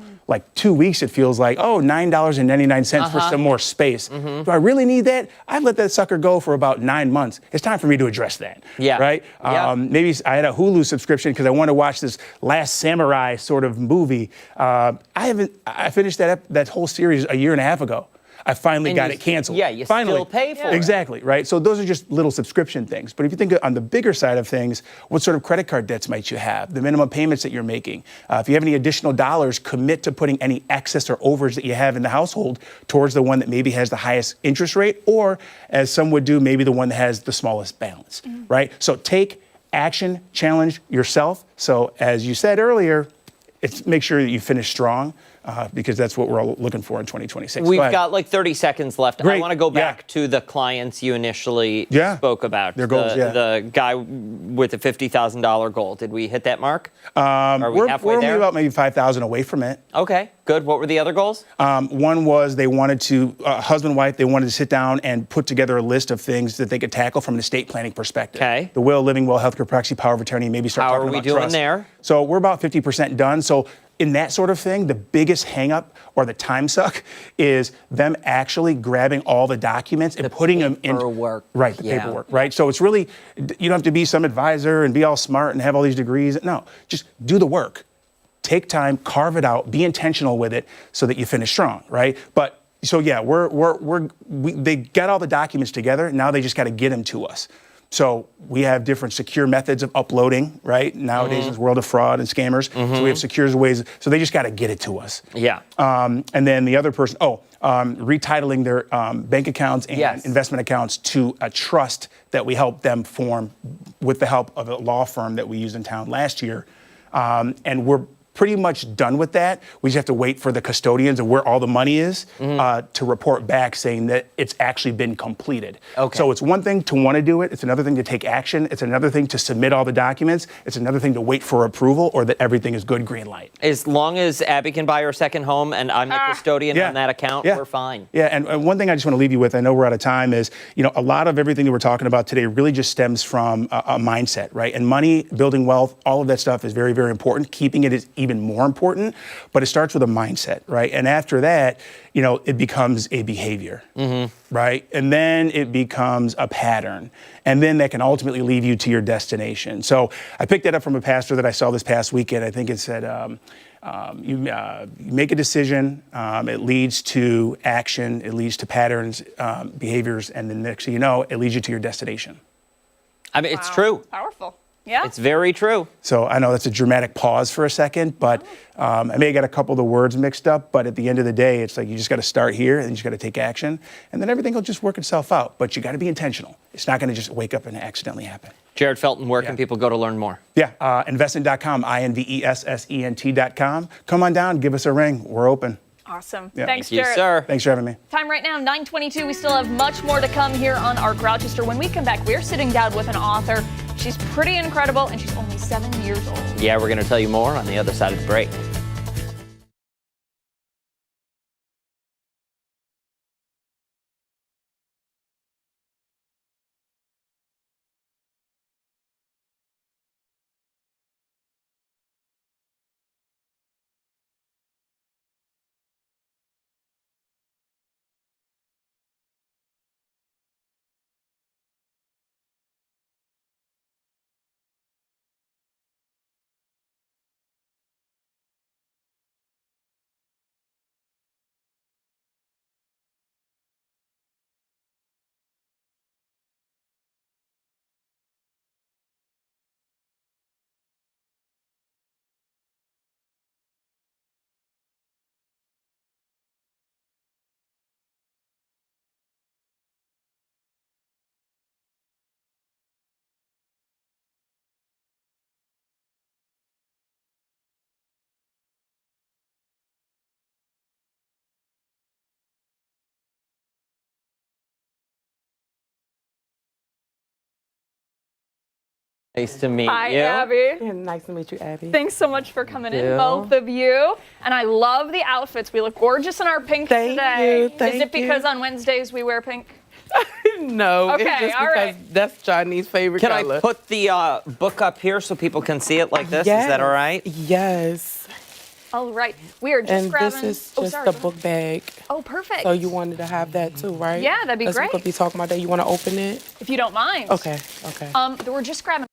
2 weeks, it feels like, oh, $9.99 for some more space. Do I really need that? I've let that sucker go for about 9 months. It's time for me to address that. Yeah. Right? Yeah. Maybe I had a Hulu subscription because I wanted to watch this Last Samurai sort of movie. I finished that whole series a year and a half ago. I finally got it canceled. Yeah, you finally. still pay for it. Exactly, right? So those are just little subscription things. But if you think on the bigger side of things, what sort of credit card debts might you have? The minimum payments that you're making. If you have any additional dollars, commit to putting any excess or overs that you have in the household towards the one that maybe has the highest interest rate, or as some would do, maybe the one that has the smallest balance, right? So take action, challenge yourself. So as you said earlier, make sure that you finish strong. Because that's what we're all looking for in 2026. We've got 30 seconds left. Great. I want to go back to the clients you initially spoke about. Their goals, the guy with a $50,000 goal. Did we hit that mark? Are we halfway we're there? only about maybe 5,000 away from it. Okay, good. What were the other goals? One was they wanted to, husband and wife, they wanted to sit down and put together a list of things that they could tackle from an estate planning perspective. Okay. The will, living will, healthcare proxy, power of attorney, maybe start talking about trust. How are we doing there? So we're about 50% done. So in that sort of thing, the biggest hang up or the time suck is them actually grabbing all the documents and putting them in paperwork. Right, the paperwork, right? So it's really, you don't have to be some advisor and be all smart and have all these degrees. No, just do the work. Take time, carve it out, be intentional with it so that you finish strong, right? But so yeah, they got all the documents together. Now they just got to get them to us. So we have different secure methods of uploading, right? Nowadays in this world of fraud and scammers, so we have secure ways. So they just got to get it to us. Yeah. And then the other person, retitling their bank accounts and investment accounts to a trust that we help them form with the help of a law firm that we used in town last year. And we're pretty much done with that. We just have to wait for the custodians of where all the money is to report back saying that it's actually been completed. Okay. So it's one thing to want to do it. It's another thing to take action. It's another thing to submit all the documents. It's another thing to wait for approval or that everything is good, green light. As long as Abby can buy her second home and I'm the custodian on that account, we're fine. Yeah, and one thing I just want to leave you with, I know we're out of time, is, a lot of everything that we're talking about today really just stems from a mindset, right? And money, building wealth, all of that stuff is very, very important. Keeping it is even more important, but it starts with a mindset, right? And after that, it becomes a behavior, right? And then it becomes a pattern. And then that can ultimately lead you to your destination. So I picked that up from a pastor that I saw this past weekend. I think it said, you make a decision, it leads to action, it leads to patterns, behaviors, and then next thing you know, it leads you to your destination. I mean, it's true. Powerful. Yeah. It's very true. So I know that's a dramatic pause for a second, but I may have got a couple of the words mixed up, but at the end of the day, it's like you just got to start here and you just got to take action, and then everything will just work itself out. But you got to be intentional. It's not going to just wake up and accidentally happen. Jared Felton, where can people go to learn more? Yeah, investment.com, invessent.com. Come on down, give us a ring. We're open. Awesome. Yeah. Thanks, Thank you, Jared. sir. Thanks for having me. Time right now, 9:22. We still have much more to come here on ARC Rochester. When we come back, we're sitting down with an author. She's pretty incredible, and she's only 7 years old. Yeah, we're going to tell you more on the other side of the break. Nice to meet Hi, you. Abby. Yeah, nice to meet you, Abby. Thanks so much for coming in, both of you. And I love the outfits. We look gorgeous in our pink today. Thank Is it because on Wednesdays we wear pink? No, Okay, it's just all because right. that's Johnny's favorite Can color. I put the book up here so people can see it like this? Yes. Is that all right? Yes. All right. We are just And grabbing. this is just the book bag. Oh, perfect. So you wanted to have that too, right? Yeah, that'd be That's great. what we'll be talking about that. You want to open it? If you don't mind. Okay. We're just grabbing.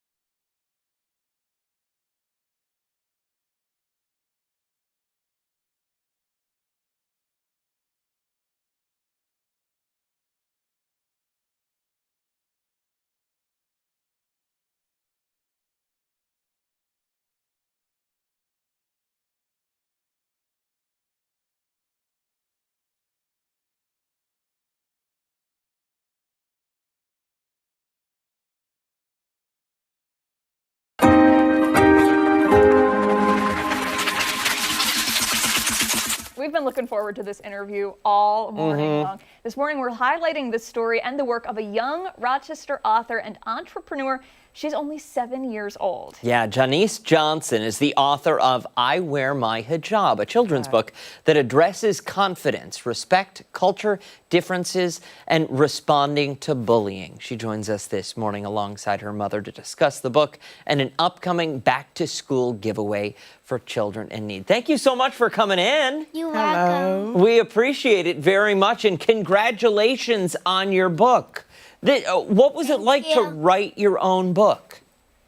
We've been looking forward to this interview all morning long. This This morning, we're highlighting this story and the work of a young Rochester author and entrepreneur. She's only 7 years old. Yeah, Janice Johnson is the author of I Wear My Hijab, a children's book that addresses confidence, respect, culture, differences, and responding to bullying. She joins us this morning alongside her mother to discuss the book and an upcoming back-to-school giveaway for children in need. Thank you so much for coming in. You're welcome. We appreciate it very much, and congratulations on your book. What was it like to write your own book?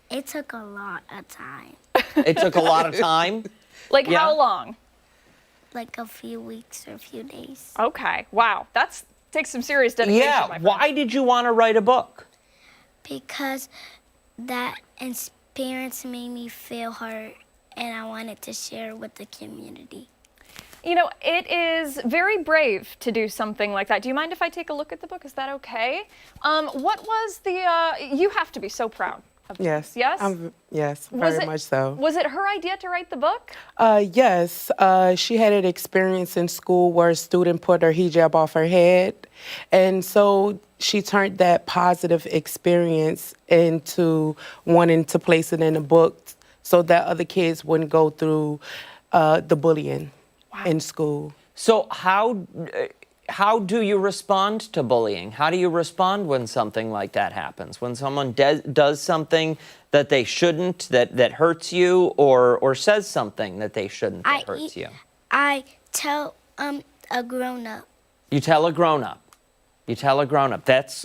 It took a lot of time. It took a lot of time? Like how long? Like a few weeks or a few days. Okay, wow. That takes some serious dedication, my friend. Why did you want to write a book? Because that experience made me feel hurt, and I wanted to share with the community. You know, it is very brave to do something like that. Do you mind if I take a look at the book? Is that okay? What was you have to be so proud of this, yes? Yes, very much so. Was it her idea to write the book? Yes, she had an experience in school where a student put her hijab off her head. And so she turned that positive experience into wanting to place it in a book so that other kids wouldn't go through the bullying in school. So how do you respond to bullying? How do you respond when something like that happens? When someone does something that they shouldn't, that hurts you, or says something that they shouldn't that hurts you? I tell a grown-up. You tell a grown-up. You tell a grown-up. That's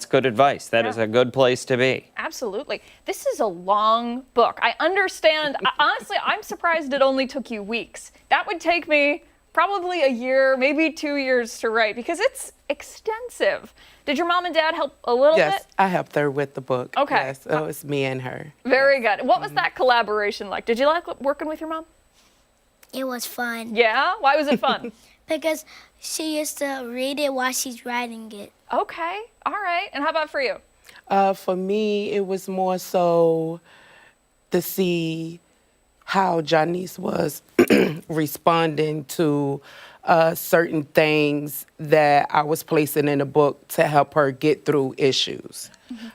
good advice. That is a good place to be. Absolutely. This is a long book. I understand. Honestly, I'm surprised it only took you weeks. That would take me probably a year, maybe 2 years to write because it's extensive. Did your mom and dad help a little bit? Yes, I helped her with the book. Okay. Yes, it was me and her. Very good. What was that collaboration like? Did you like working with your mom? It was fun. Yeah? Why was it fun? Because she used to read it while she's writing it. Okay. All right. And how about for you? For me, it was more so to see how Janice was responding to certain things that I was placing in the book to help her get through issues.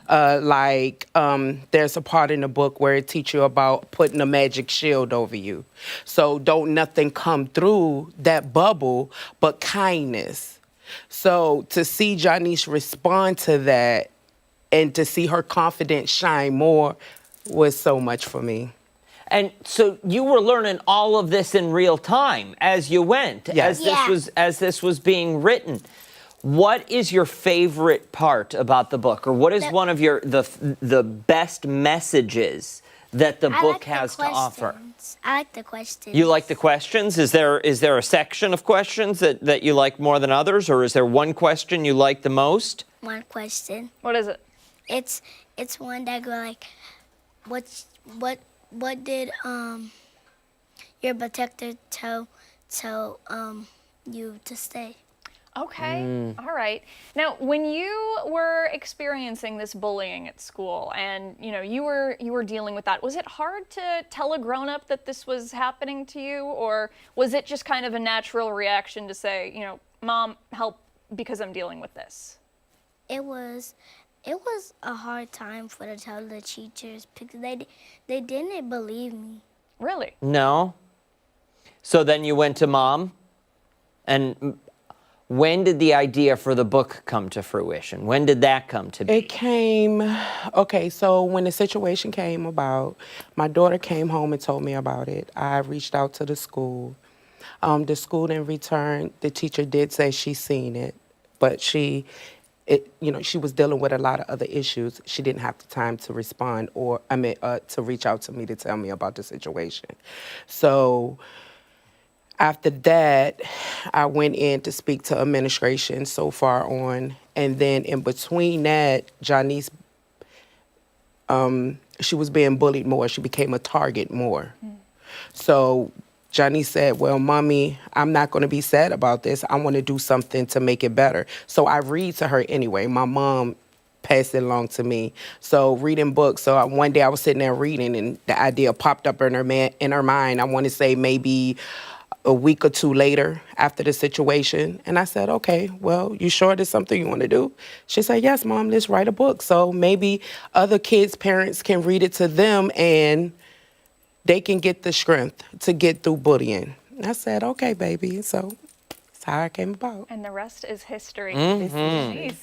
There's a part in the book where it teaches you about putting a magic shield over you. So don't nothing come through that bubble but kindness. So to see Janice respond to that and to see her confidence shine more was so much for me. And so you were learning all of this in real time as you went, yes. as this was being written. What is your favorite part about the book, or what is one of the best messages that the book has to offer? I like the questions. You like the questions? Is there a section of questions that you like more than others, or is there one question you like the most? One question. What is it? It's one that go like, what did your protector tell you to stay? Okay. All right. Now, when you were experiencing this bullying at school and, you were dealing with that, was it hard to tell a grown-up that this was happening to you, or was it just kind of a natural reaction to say, Mom, help because I'm dealing with this? It was a hard time to tell the teachers because they didn't believe me. Really? No. So then you went to Mom, and when did the idea for the book come to fruition? When did that come to be? It came, so when the situation came about, my daughter came home and told me about it. I reached out to the school. The school didn't return. The teacher did say she seen it, but she was dealing with a lot of other issues. She didn't have the time to respond to reach out to me to tell me about the situation. So after that, I went in to speak to administration so far on. And then in between that, Janice, she was being bullied more. She became a target more. So Janice said, well, Mommy, I'm not going to be sad about this. I want to do something to make it better. So I read to her anyway. My mom passed it along to me. So reading books. So one day I was sitting there reading, and the idea popped up in her mind. I want to say maybe a week or two later after the situation. And I said, okay, well, you sure there's something you want to do? She said, yes, Mom, let's write a book. So maybe other kids' parents can read it to them and they can get the strength to get through bullying. And I said, okay, baby. So that's how it came about. And the rest is history. Mhm.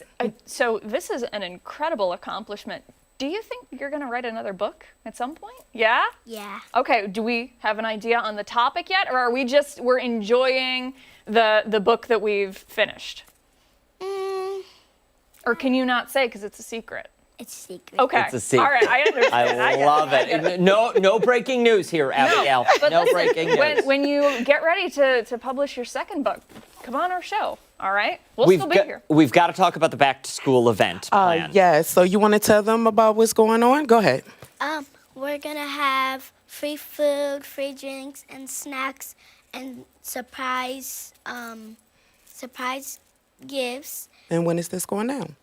So this is an incredible accomplishment. Do you think you're going to write another book at some point? Yeah? Yeah. Okay, do we have an idea on the topic yet, or are we're enjoying the book that we've finished? Or can you not say because it's a secret? It's a secret. Okay. It's a secret. All right, I understand. I love it. No breaking news here, Abigail. But No listen, breaking news. when you get ready to publish your second book, come on our show, all right? We'll still be here. We've got to talk about the back-to-school event plan. Yes, so you want to tell them about what's going on? Go ahead. We're going to have free food, free drinks, and snacks, and surprise gifts. And when is this going down?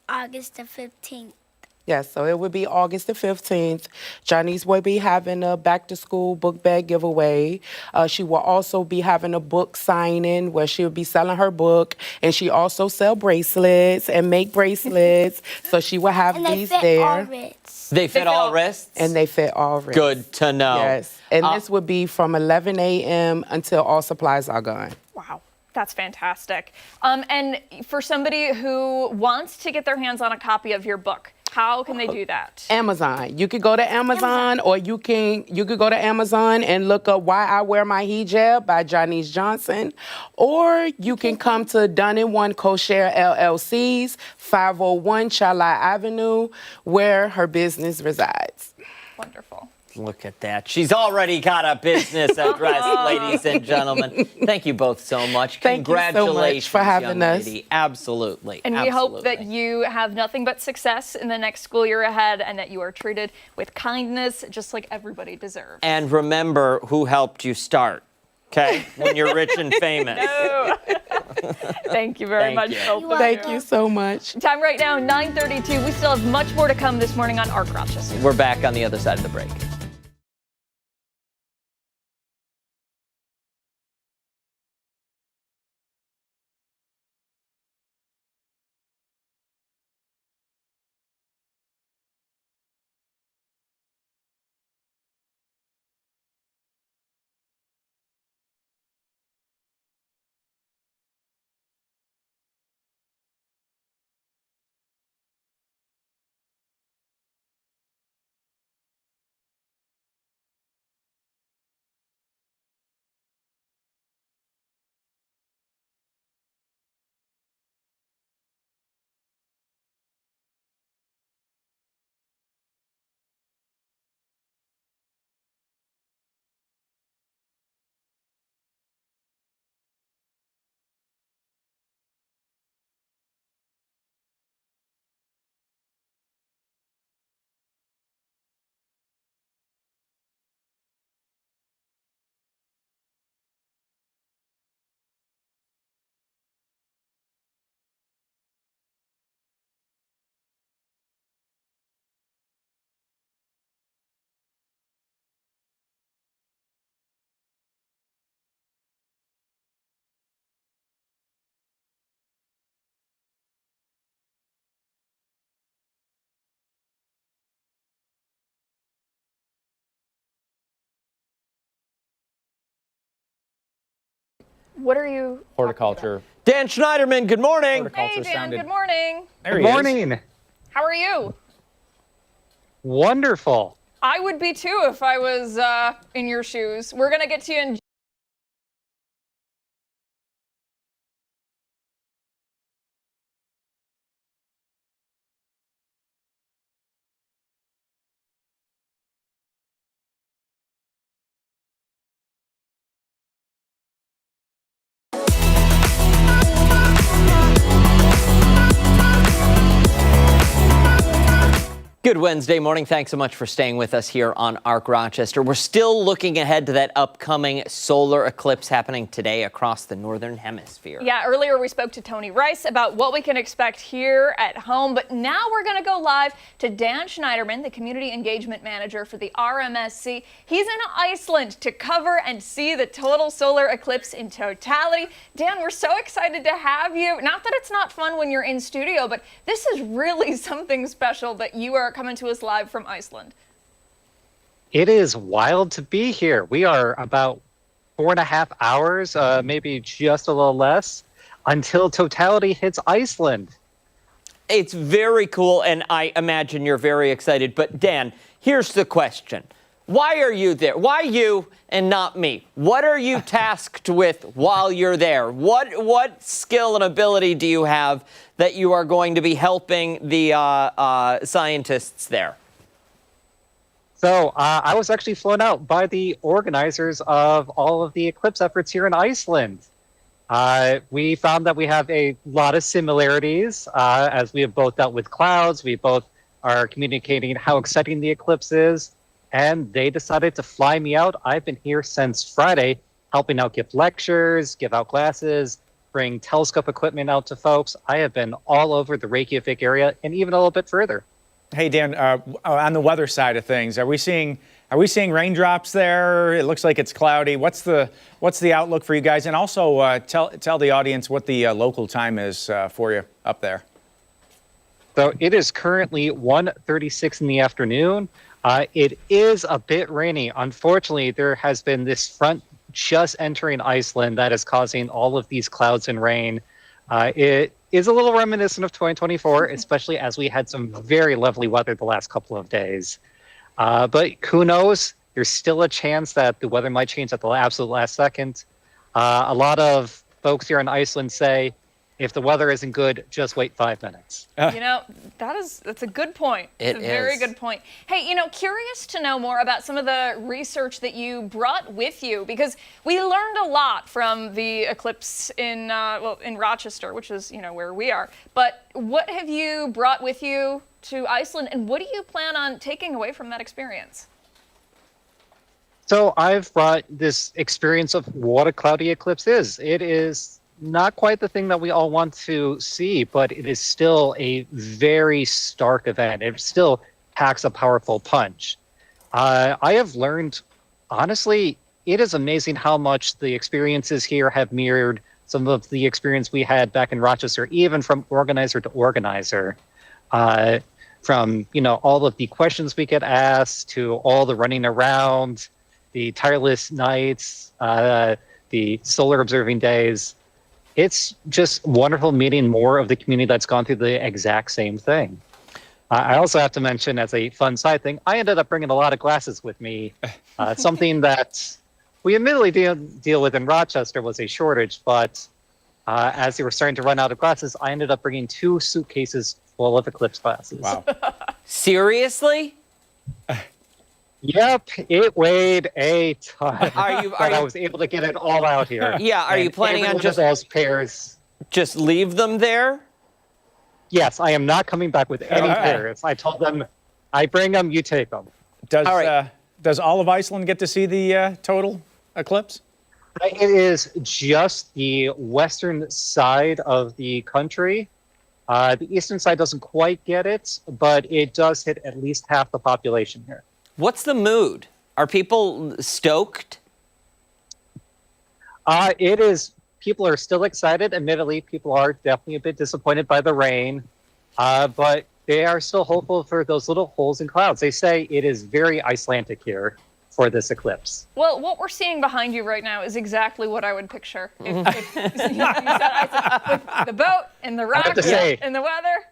August the 15th. Yes, so it would be August the 15th. Janice will be having a back-to-school book bag giveaway. She will also be having a book signing where she'll be selling her book. And she also sell bracelets and make bracelets. So she will have And these they fit there. all wrists. They fit all wrists? And they fit all wrists. Good to know. Yes, and this would be from 11 a.m. until all supplies are gone. Wow. That's fantastic. And for somebody who wants to get their hands on a copy of your book, how can they do that? Amazon. You could go to Amazon, or you could go to Amazon and look up Why I Wear My Hijab by Janice Johnson. Or you can come to Dun & One Co-Share LLC's 501 Charlotte Avenue, where her business resides. Wonderful. Look at that. She's already got a business address, ladies and gentlemen. Thank you both so much. Thank you so Congratulations, much for having young us. lady. Absolutely. And we hope that you have nothing but success in the next school year ahead and that you are treated with kindness just like everybody deserves. And remember who helped you start, okay? When you're rich and famous. No. Thank you very much, both of you. Thank you so much. Time right now, 9:32. We still have much more to come this morning on Arc Rochester. We're back on the other side of the break. What are you? Horticulture. Dan Schneiderman, good morning. Hey, Dan, good morning. There he Good is. morning. How are you? Wonderful. I would be too if I was in your shoes. We're going to get to you in Good Wednesday morning. Thanks so much for staying with us here on ARC Rochester. We're still looking ahead to that upcoming solar eclipse happening today across the northern hemisphere. Yeah, earlier we spoke to Tony Rice about what we can expect here at home, but now we're going to go live to Dan Schneiderman, the Community Engagement Manager for the RMSC. He's in Iceland to cover and see the total solar eclipse in totality. Dan, we're so excited to have you. Not that it's not fun when you're in studio, but this is really something special that you are coming to us live from Iceland. It is wild to be here. We are about 4.5 hours, maybe just a little less, until totality hits Iceland. It's very cool, and I imagine you're very excited. But Dan, here's the question. Why are you there? Why you and not me? What are you tasked with while you're there? What skill and ability do you have that you are going to be helping the scientists there? So I was actually flown out by the organizers of all of the eclipse efforts here in Iceland. We found that we have a lot of similarities as we have both dealt with clouds. We both are communicating how exciting the eclipse is. And they decided to fly me out. I've been here since Friday, helping out give lectures, give out classes, bring telescope equipment out to folks. I have been all over the Reykjavik area and even a little bit further. Hey, Dan, on the weather side of things, are we seeing raindrops there? It looks like it's cloudy. What's the outlook for you guys? And also tell the audience what the local time is for you up there. So it is currently 1:36 in the afternoon. It is a bit rainy. Unfortunately, there has been this front just entering Iceland that is causing all of these clouds and rain. It is a little reminiscent of 2024, especially as we had some very lovely weather the last couple of days. But who knows? There's still a chance that the weather might change at the absolute last second. A lot of folks here in Iceland say, if the weather isn't good, just wait 5 minutes. You know, that's a good point. It's a very good point. Hey, curious to know more about some of the research that you brought with you, because we learned a lot from the eclipse in Rochester, which is, where we are. But what have you brought with you to Iceland, and what do you plan on taking away from that experience? So I've brought this experience of what a cloudy eclipse is. It is not quite the thing that we all want to see, but it is still a very stark event. It still packs a powerful punch. I have learned, honestly, it is amazing how much the experiences here have mirrored some of the experience we had back in Rochester, even from organizer to organizer. From, all of the questions we get asked to all the running around, the tireless nights, the solar observing days. It's just wonderful meeting more of the community that's gone through the exact same thing. I also have to mention, as a fun side thing, I ended up bringing a lot of glasses with me. Something that we admittedly deal with in Rochester was a shortage, but as they were starting to run out of glasses, I ended up bringing 2 suitcases full of eclipse glasses. Wow. Seriously? Yep, it weighed a ton. I was able to get it all out here. Yeah, are you planning on just those pairs? Just leave them there? Yes, I am not coming back with any pairs. I told them, I bring them, you take them. Does all of Iceland get to see the total eclipse? It is just the western side of the country. The eastern side doesn't quite get it, but it does hit at least half the population here. What's the mood? Are people stoked? It is. People are still excited. Admittedly, people are definitely a bit disappointed by the rain, but they are still hopeful for those little holes in clouds. They say it is very Icelandic here for this eclipse. Well, what we're seeing behind you right now is exactly what I would picture. If you said Iceland, with the boat and the rock and the weather.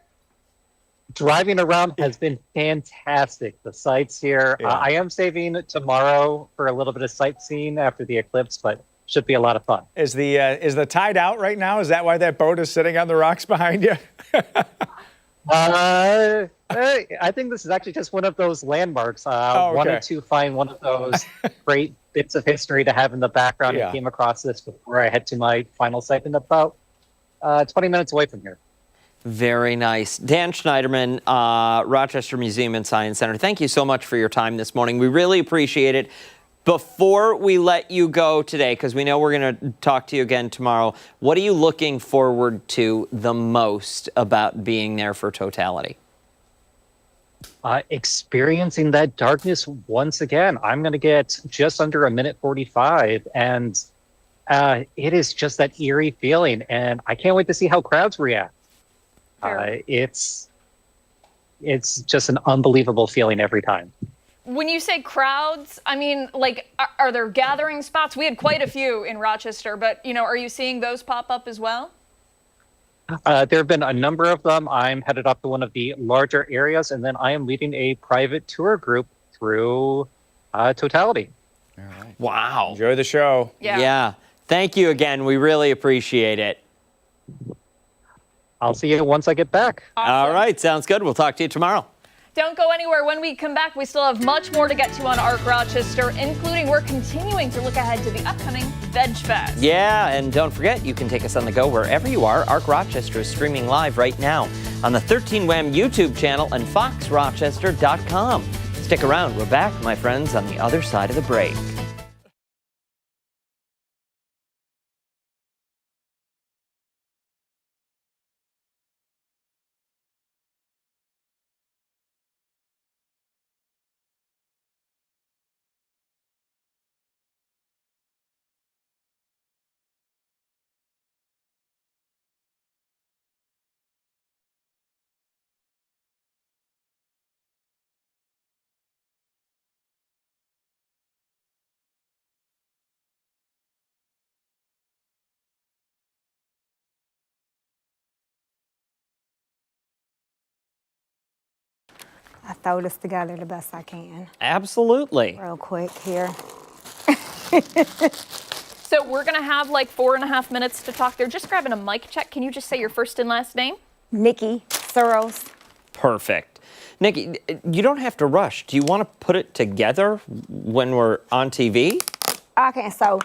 Driving around has been fantastic. The sights here. Yeah. I am saving tomorrow for a little bit of sightseeing after the eclipse, but should be a lot of fun. Is the tide out right now? Is that why that boat is sitting on the rocks behind you? I think this is actually just one of those landmarks. Wanted to find one of those great bits of history to have in the background. Yeah. I came across this before I head to my final site in about 20 minutes away from here. Very nice. Dan Schneiderman, Rochester Museum and Science Center, thank you so much for your time this morning. We really appreciate it. Before we let you go today, because we know we're going to talk to you again tomorrow, what are you looking forward to the most about being there for Totality? Experiencing that darkness once again. I'm going to get just under 1:45, and it is just that eerie feeling, and I can't wait to see how crowds react. It's just an unbelievable feeling every time. When you say crowds, I mean, like, are there gathering spots? We had quite a few in Rochester, but, are you seeing those pop up as well? There have been a number of them. I'm headed up to one of the larger areas, and then I am leading a private tour group through Totality. All right. Wow. Enjoy the show. Yeah. Thank you again. We really appreciate it. I'll see you once I get back. Awesome. All right. Sounds good. We'll talk to you tomorrow. Don't go anywhere. When we come back, we still have much more to get to on ARC Rochester, including we're continuing to look ahead to the upcoming VegFest. Yeah, and don't forget, you can take us on the go wherever you are. ARC Rochester is streaming live right now on the 13WHAM YouTube channel and foxrochester.com. Stick around. We're back, my friends, on the other side of the break. I throw this together the best I can. Absolutely. Real quick here. So we're going to have like 4.5 minutes to talk. They're just grabbing a mic check. Can you just say your first and last name? Nikki Searles. Perfect. Nikki, you don't have to rush. Do you want to put it together when we're on TV? Okay, so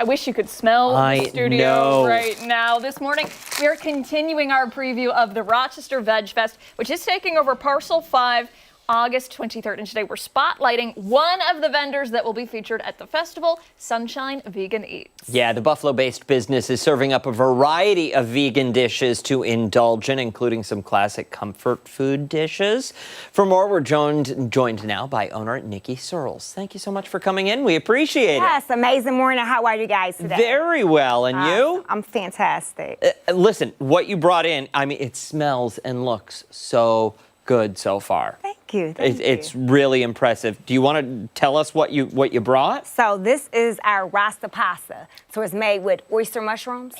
I wish you could smell the studio know. right now. This morning, we are continuing our preview of the Rochester VegFest, which is taking over Parcel 5 August 23rd. And today we're spotlighting one of the vendors that will be featured at the festival, Sunshine Vegan Eats. Yeah, the Buffalo-based business is serving up a variety of vegan dishes to indulge in, including some classic comfort food dishes. For more, we're joined now by owner Nikki Searles. Thank you so much for coming in. We appreciate it. yes, amazing morning. How are you guys today? Very well. And you? I'm fantastic. Listen, what you brought in, I mean, it smells and looks so good so far. Thank you. Thank you. It's really impressive. Do you want to tell us what you brought? So this is our Rasta pasta. So it's made with oyster mushrooms.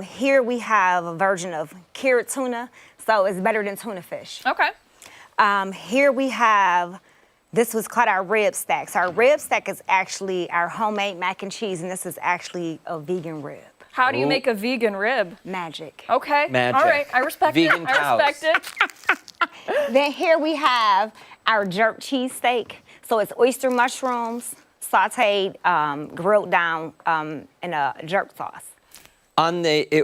Here we have a version of carrot tuna. So it's better than tuna fish. Okay. Here we have, this was called our rib stack. So our rib stack is actually our homemade mac and cheese, and this is actually a vegan rib. How do you make a vegan rib? Magic. Okay. Magic. All right. I respect Vegan it. cows. I respect it. Then here we have our jerk cheesesteak. So it's oyster mushrooms, sauteed, grilled down in a jerk sauce.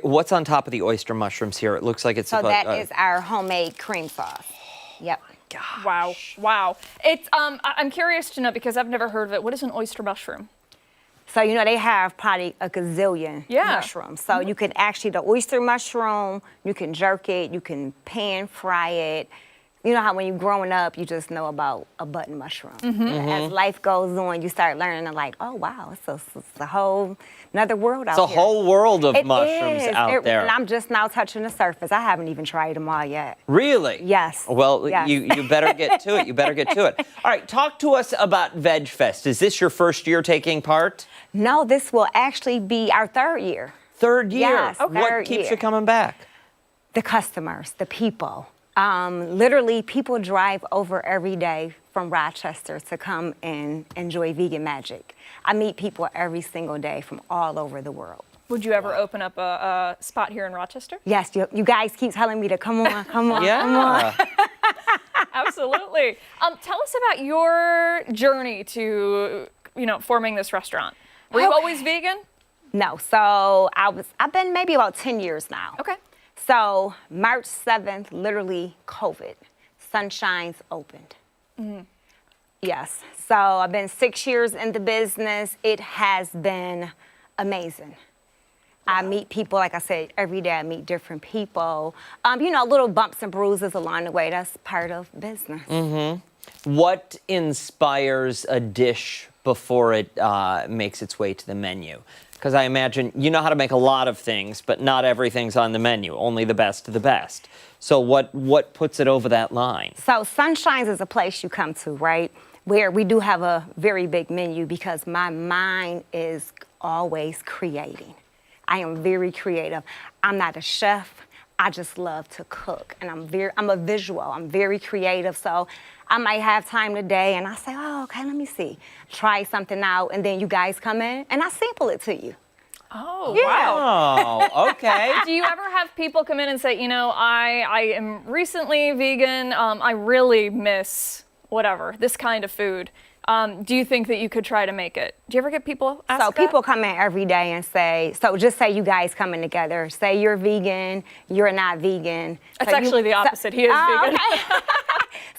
What's on top of the oyster mushrooms here? It looks like it's so that is our homemade cream sauce. Yep. Gosh. Wow. It's I'm curious to know because I've never heard of it. What is an oyster mushroom? So you know they have probably a gazillion mushrooms. So you can actually the oyster mushroom, you can jerk it, you can pan fry it. You know how when you're growing up, you just know about a button mushroom. As life goes on, you start learning like, oh wow, it's a whole another world out here. It's a whole world of mushrooms out there. And I'm just now touching the surface. I haven't even tried them all yet. Really? Yes. Well, yes. you better get to it. You better get to it. All right, talk to us about VegFest. Is this your first year taking part? No, this will actually be our third year. Third year? Yes, What keeps you coming back? The customers, the people. Literally, people drive over every day from Rochester to come and enjoy vegan magic. I meet people every single day from all over the world. Would you ever open up a spot here in Rochester? Yes, you guys keep telling me to come on, come on, yeah. come on. Absolutely. Tell us about your journey to, forming this restaurant. Were you always vegan? No, so I've been maybe about 10 years now. Okay. So March 7th, literally COVID, Sunshine's opened. Yes, so I've been 6 years in the business. It has been amazing. I meet people, like I said, every day I meet different people. Little bumps and bruises along the way, that's part of business. What inspires a dish before it makes its way to the menu? Because I imagine you know how to make a lot of things, but not everything's on the menu, only the best of the best. So what puts it over that line? So Sunshine's is a place you come to, right? Where we do have a very big menu because my mind is always creating. I am very creative. I'm not a chef. I just love to cook, and I'm a visual. I'm very creative, so I might have time today, and I say, oh, okay, let me see. Try something out, and then you guys come in, and I sample it to you. Oh, yeah. wow. Oh, okay. Do you ever have people come in and say, I am recently vegan, I really miss whatever, this kind of food. Do you think that you could try to make it? Do you ever get people ask that? People come in every day and say, so just say you guys coming together. Say you're vegan, you're not vegan. That's actually the opposite. He is vegan. Okay.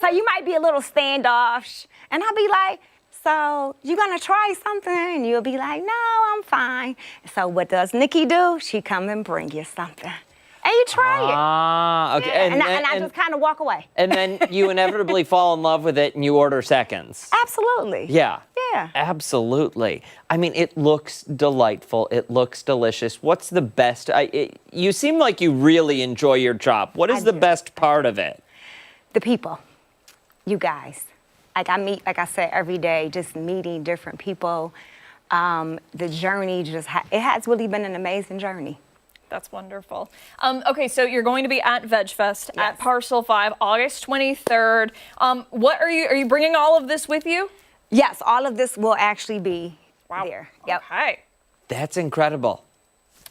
So you might be a little standoffish. And I'll be like, so you gonna try something? And you'll be like, no, I'm fine. So what does Nikki do? She come and bring you something. And you try it. Ah, okay. Yeah. And I just kind of walk away. And then you inevitably fall in love with it and you order seconds. Absolutely. Yeah. Yeah. Absolutely. I mean, it looks delightful. It looks delicious. What's the best? You seem like you really enjoy your job. What is the best part of it? The people. You guys. Like I meet, like I said, every day, just meeting different people. The journey it has really been an amazing journey. That's wonderful. Okay, so you're going to be at VegFest at Parcel 5, August 23rd. What are you bringing all of this with you? Yes, all of this will actually be there. Yep. Okay. That's incredible.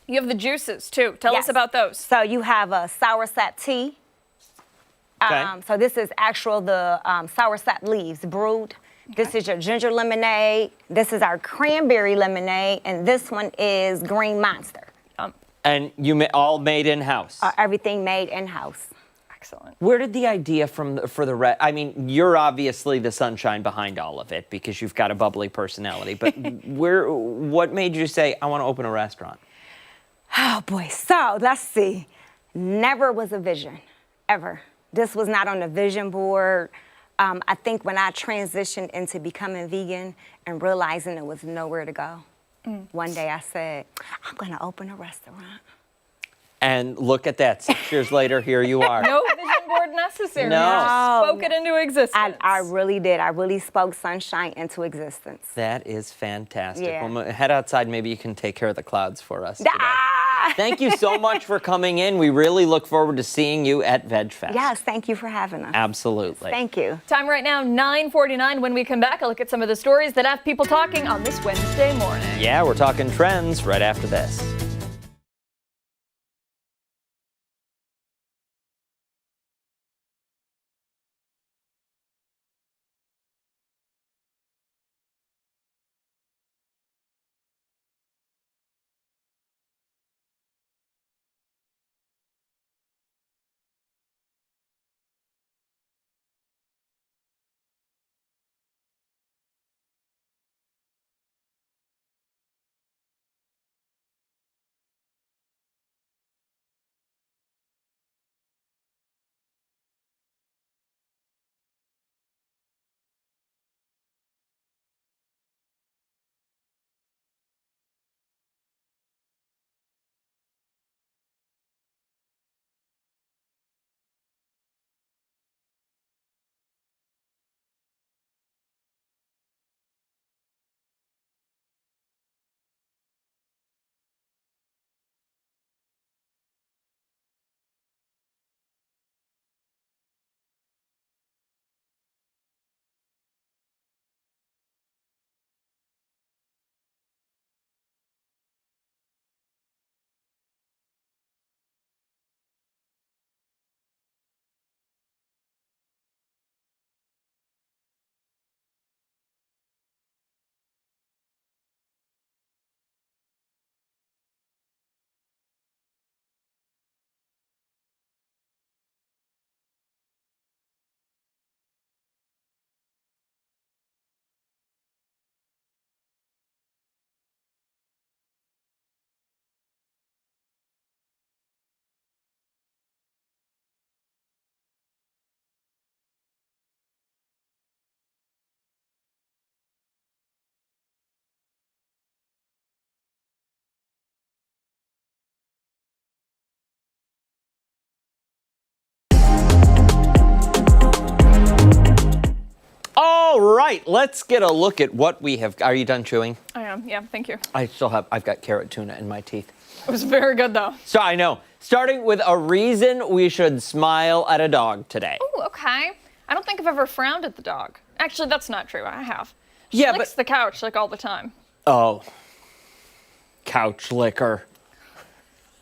You have the juices too. Tell us about those. So you have a soursop tea. Okay. So this is the soursop leaves brewed. Okay. This is your ginger lemonade. This is our cranberry lemonade, and this one is Green Monster. And all made in-house? Everything made in-house. Excellent. Where did the idea I mean, you're obviously the sunshine behind all of it because you've got a bubbly personality, but what made you say, I want to open a restaurant? Oh boy, so let's see. Never was a vision, ever. This was not on the vision board. I think when I transitioned into becoming vegan and realizing there was nowhere to go, one day I said, I'm gonna open a restaurant. And look at that, 6 years later, here you are. No vision board necessary. No. You just spoke it into existence. I really did. I really spoke sunshine into existence. That is fantastic. Yeah. Well, head outside, maybe you can take care of the clouds for us today. Thank you so much for coming in. We really look forward to seeing you at VegFest. Yes, thank you for having us. Absolutely. Thank you. Time right now, 9:49. When we come back, I'll look at some of the stories that have people talking on this Wednesday morning. Yeah, we're talking trends right after this. right, let's get a look at what we have. Are you done chewing? I am, yeah, thank you. I've got carrot tuna in my teeth. It was very good, though. So I know. Starting with a reason we should smile at a dog today. Oh, okay. I don't think I've ever frowned at the dog. Actually, that's not true. I have. She Yeah, licks the couch like all the time. Oh, couch licker.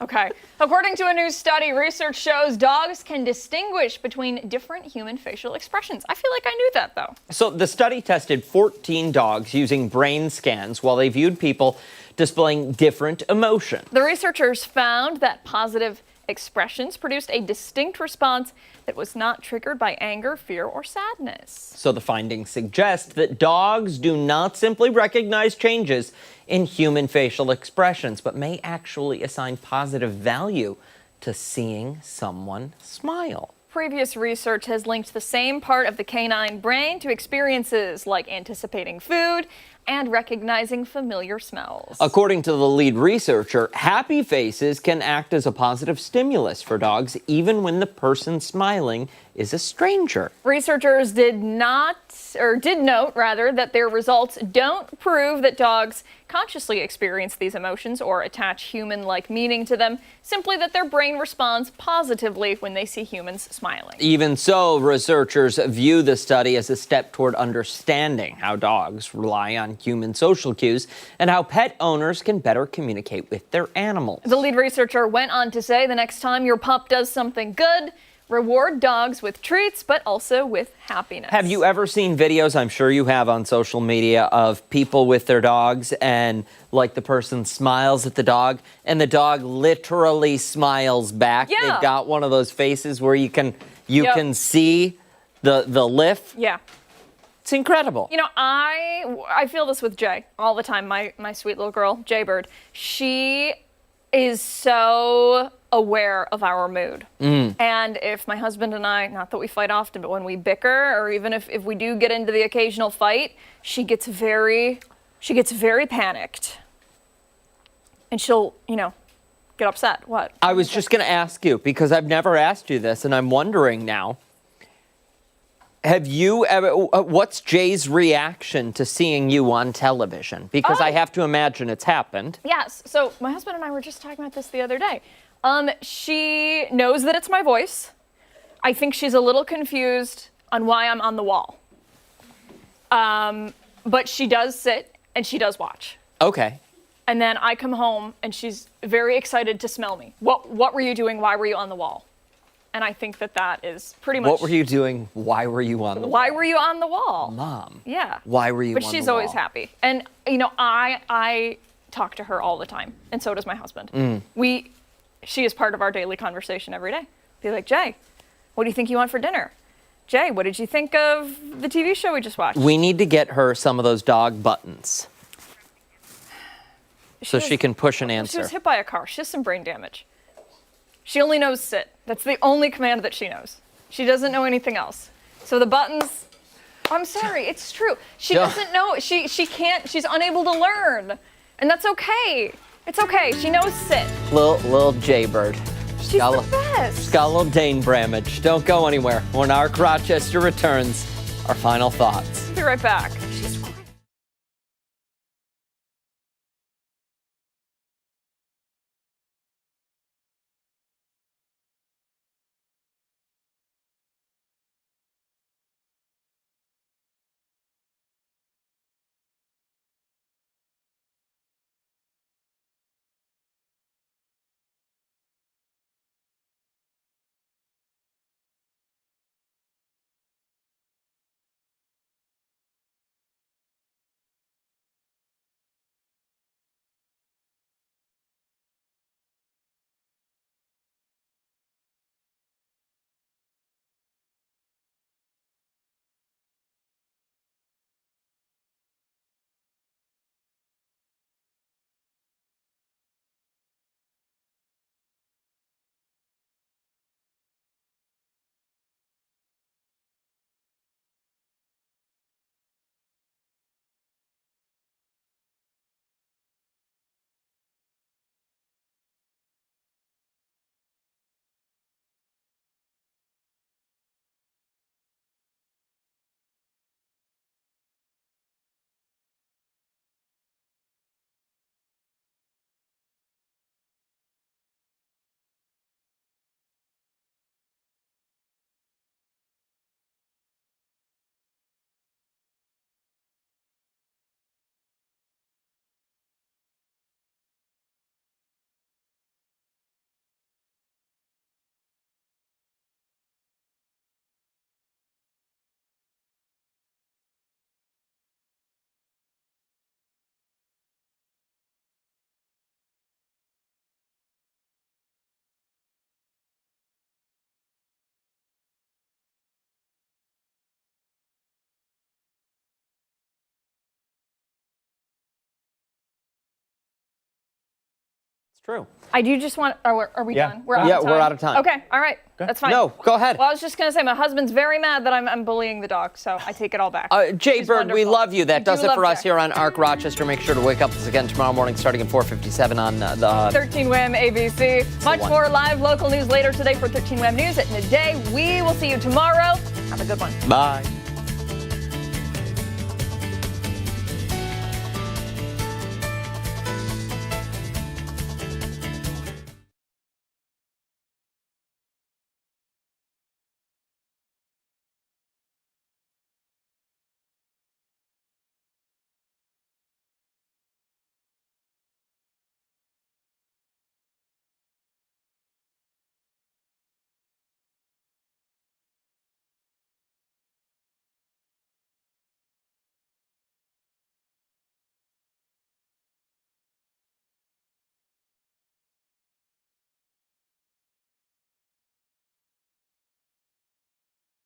Okay. According to a new study, research shows dogs can distinguish between different human facial expressions. I feel like I knew that, though. So the study tested 14 dogs using brain scans while they viewed people displaying different emotions. The researchers found that positive expressions produced a distinct response that was not triggered by anger, fear, or sadness. So the findings suggest that dogs do not simply recognize changes in human facial expressions, but may actually assign positive value to seeing someone smile. Previous research has linked the same part of the canine brain to experiences like anticipating food and recognizing familiar smells. According to the lead researcher, happy faces can act as a positive stimulus for dogs even when the person smiling is a stranger. Researchers did note that their results don't prove that dogs consciously experience these emotions or attach human-like meaning to them, simply that their brain responds positively when they see humans smiling. Even so, researchers view the study as a step toward understanding how dogs rely on human social cues and how pet owners can better communicate with their animals. The lead researcher went on to say the next time your pup does something good, reward dogs with treats, but also with happiness. Have you ever seen videos, I'm sure you have on social media, of people with their dogs and like the person smiles at the dog and the dog literally smiles back? Yeah. They've got one of those faces where you can see the lift. Yeah. It's incredible. You know, I feel this with Jay all the time, my sweet little girl, Jaybird. She is so aware of our mood. And if my husband and I, not that we fight often, but when we bicker, or even if we do get into the occasional fight, she gets very panicked. And she'll, get upset. What? I was just going to ask you, because I've never asked you this, and I'm wondering now. Have you ever, what's Jay's reaction to seeing you on television? Because I have to imagine it's happened. Yes. So my husband and I were just talking about this the other day. She knows that it's my voice. I think she's a little confused on why I'm on the wall. But she does sit and she does watch. Okay. And then I come home and she's very excited to smell me. What were you doing? Why were you on the wall? And I think that is pretty much... What were you doing? Why were you on the wall? Why were you on the wall? Mom. Yeah. Why were you on the wall? But she's always happy. And, I talk to her all the time. And so does my husband. She is part of our daily conversation every day. Be like, Jay, what do you think you want for dinner? Jay, what did you think of the TV show we just watched? We need to get her some of those dog buttons. She can push an answer. She was hit by a car. She has some brain damage. She only knows sit. That's the only command that she knows. She doesn't know anything else. So the buttons, I'm sorry, it's true. She doesn't know, she can't, she's unable to learn. And that's okay. It's okay, she knows sit. Little Jaybird. She's the best. She's got a little Dane Bramage. Don't go anywhere. When Ark Rochester returns, our final thoughts. Be right back. True. I do just want. Are we done? We're out of time. Okay, all right, that's fine. No, go ahead. Well, I was just gonna say my husband's very mad that I'm bullying the dog, so I take it all back. Jay She's Bird, we wonderful. love you. That I does do it for love us Jack. here on ARC Rochester. Make sure to wake up with us again tomorrow morning, starting at 4:57 on the 13 WHAM ABC. Much more live local news later today for 13 WHAM News at midday. We will see you tomorrow. Have a good one. Bye.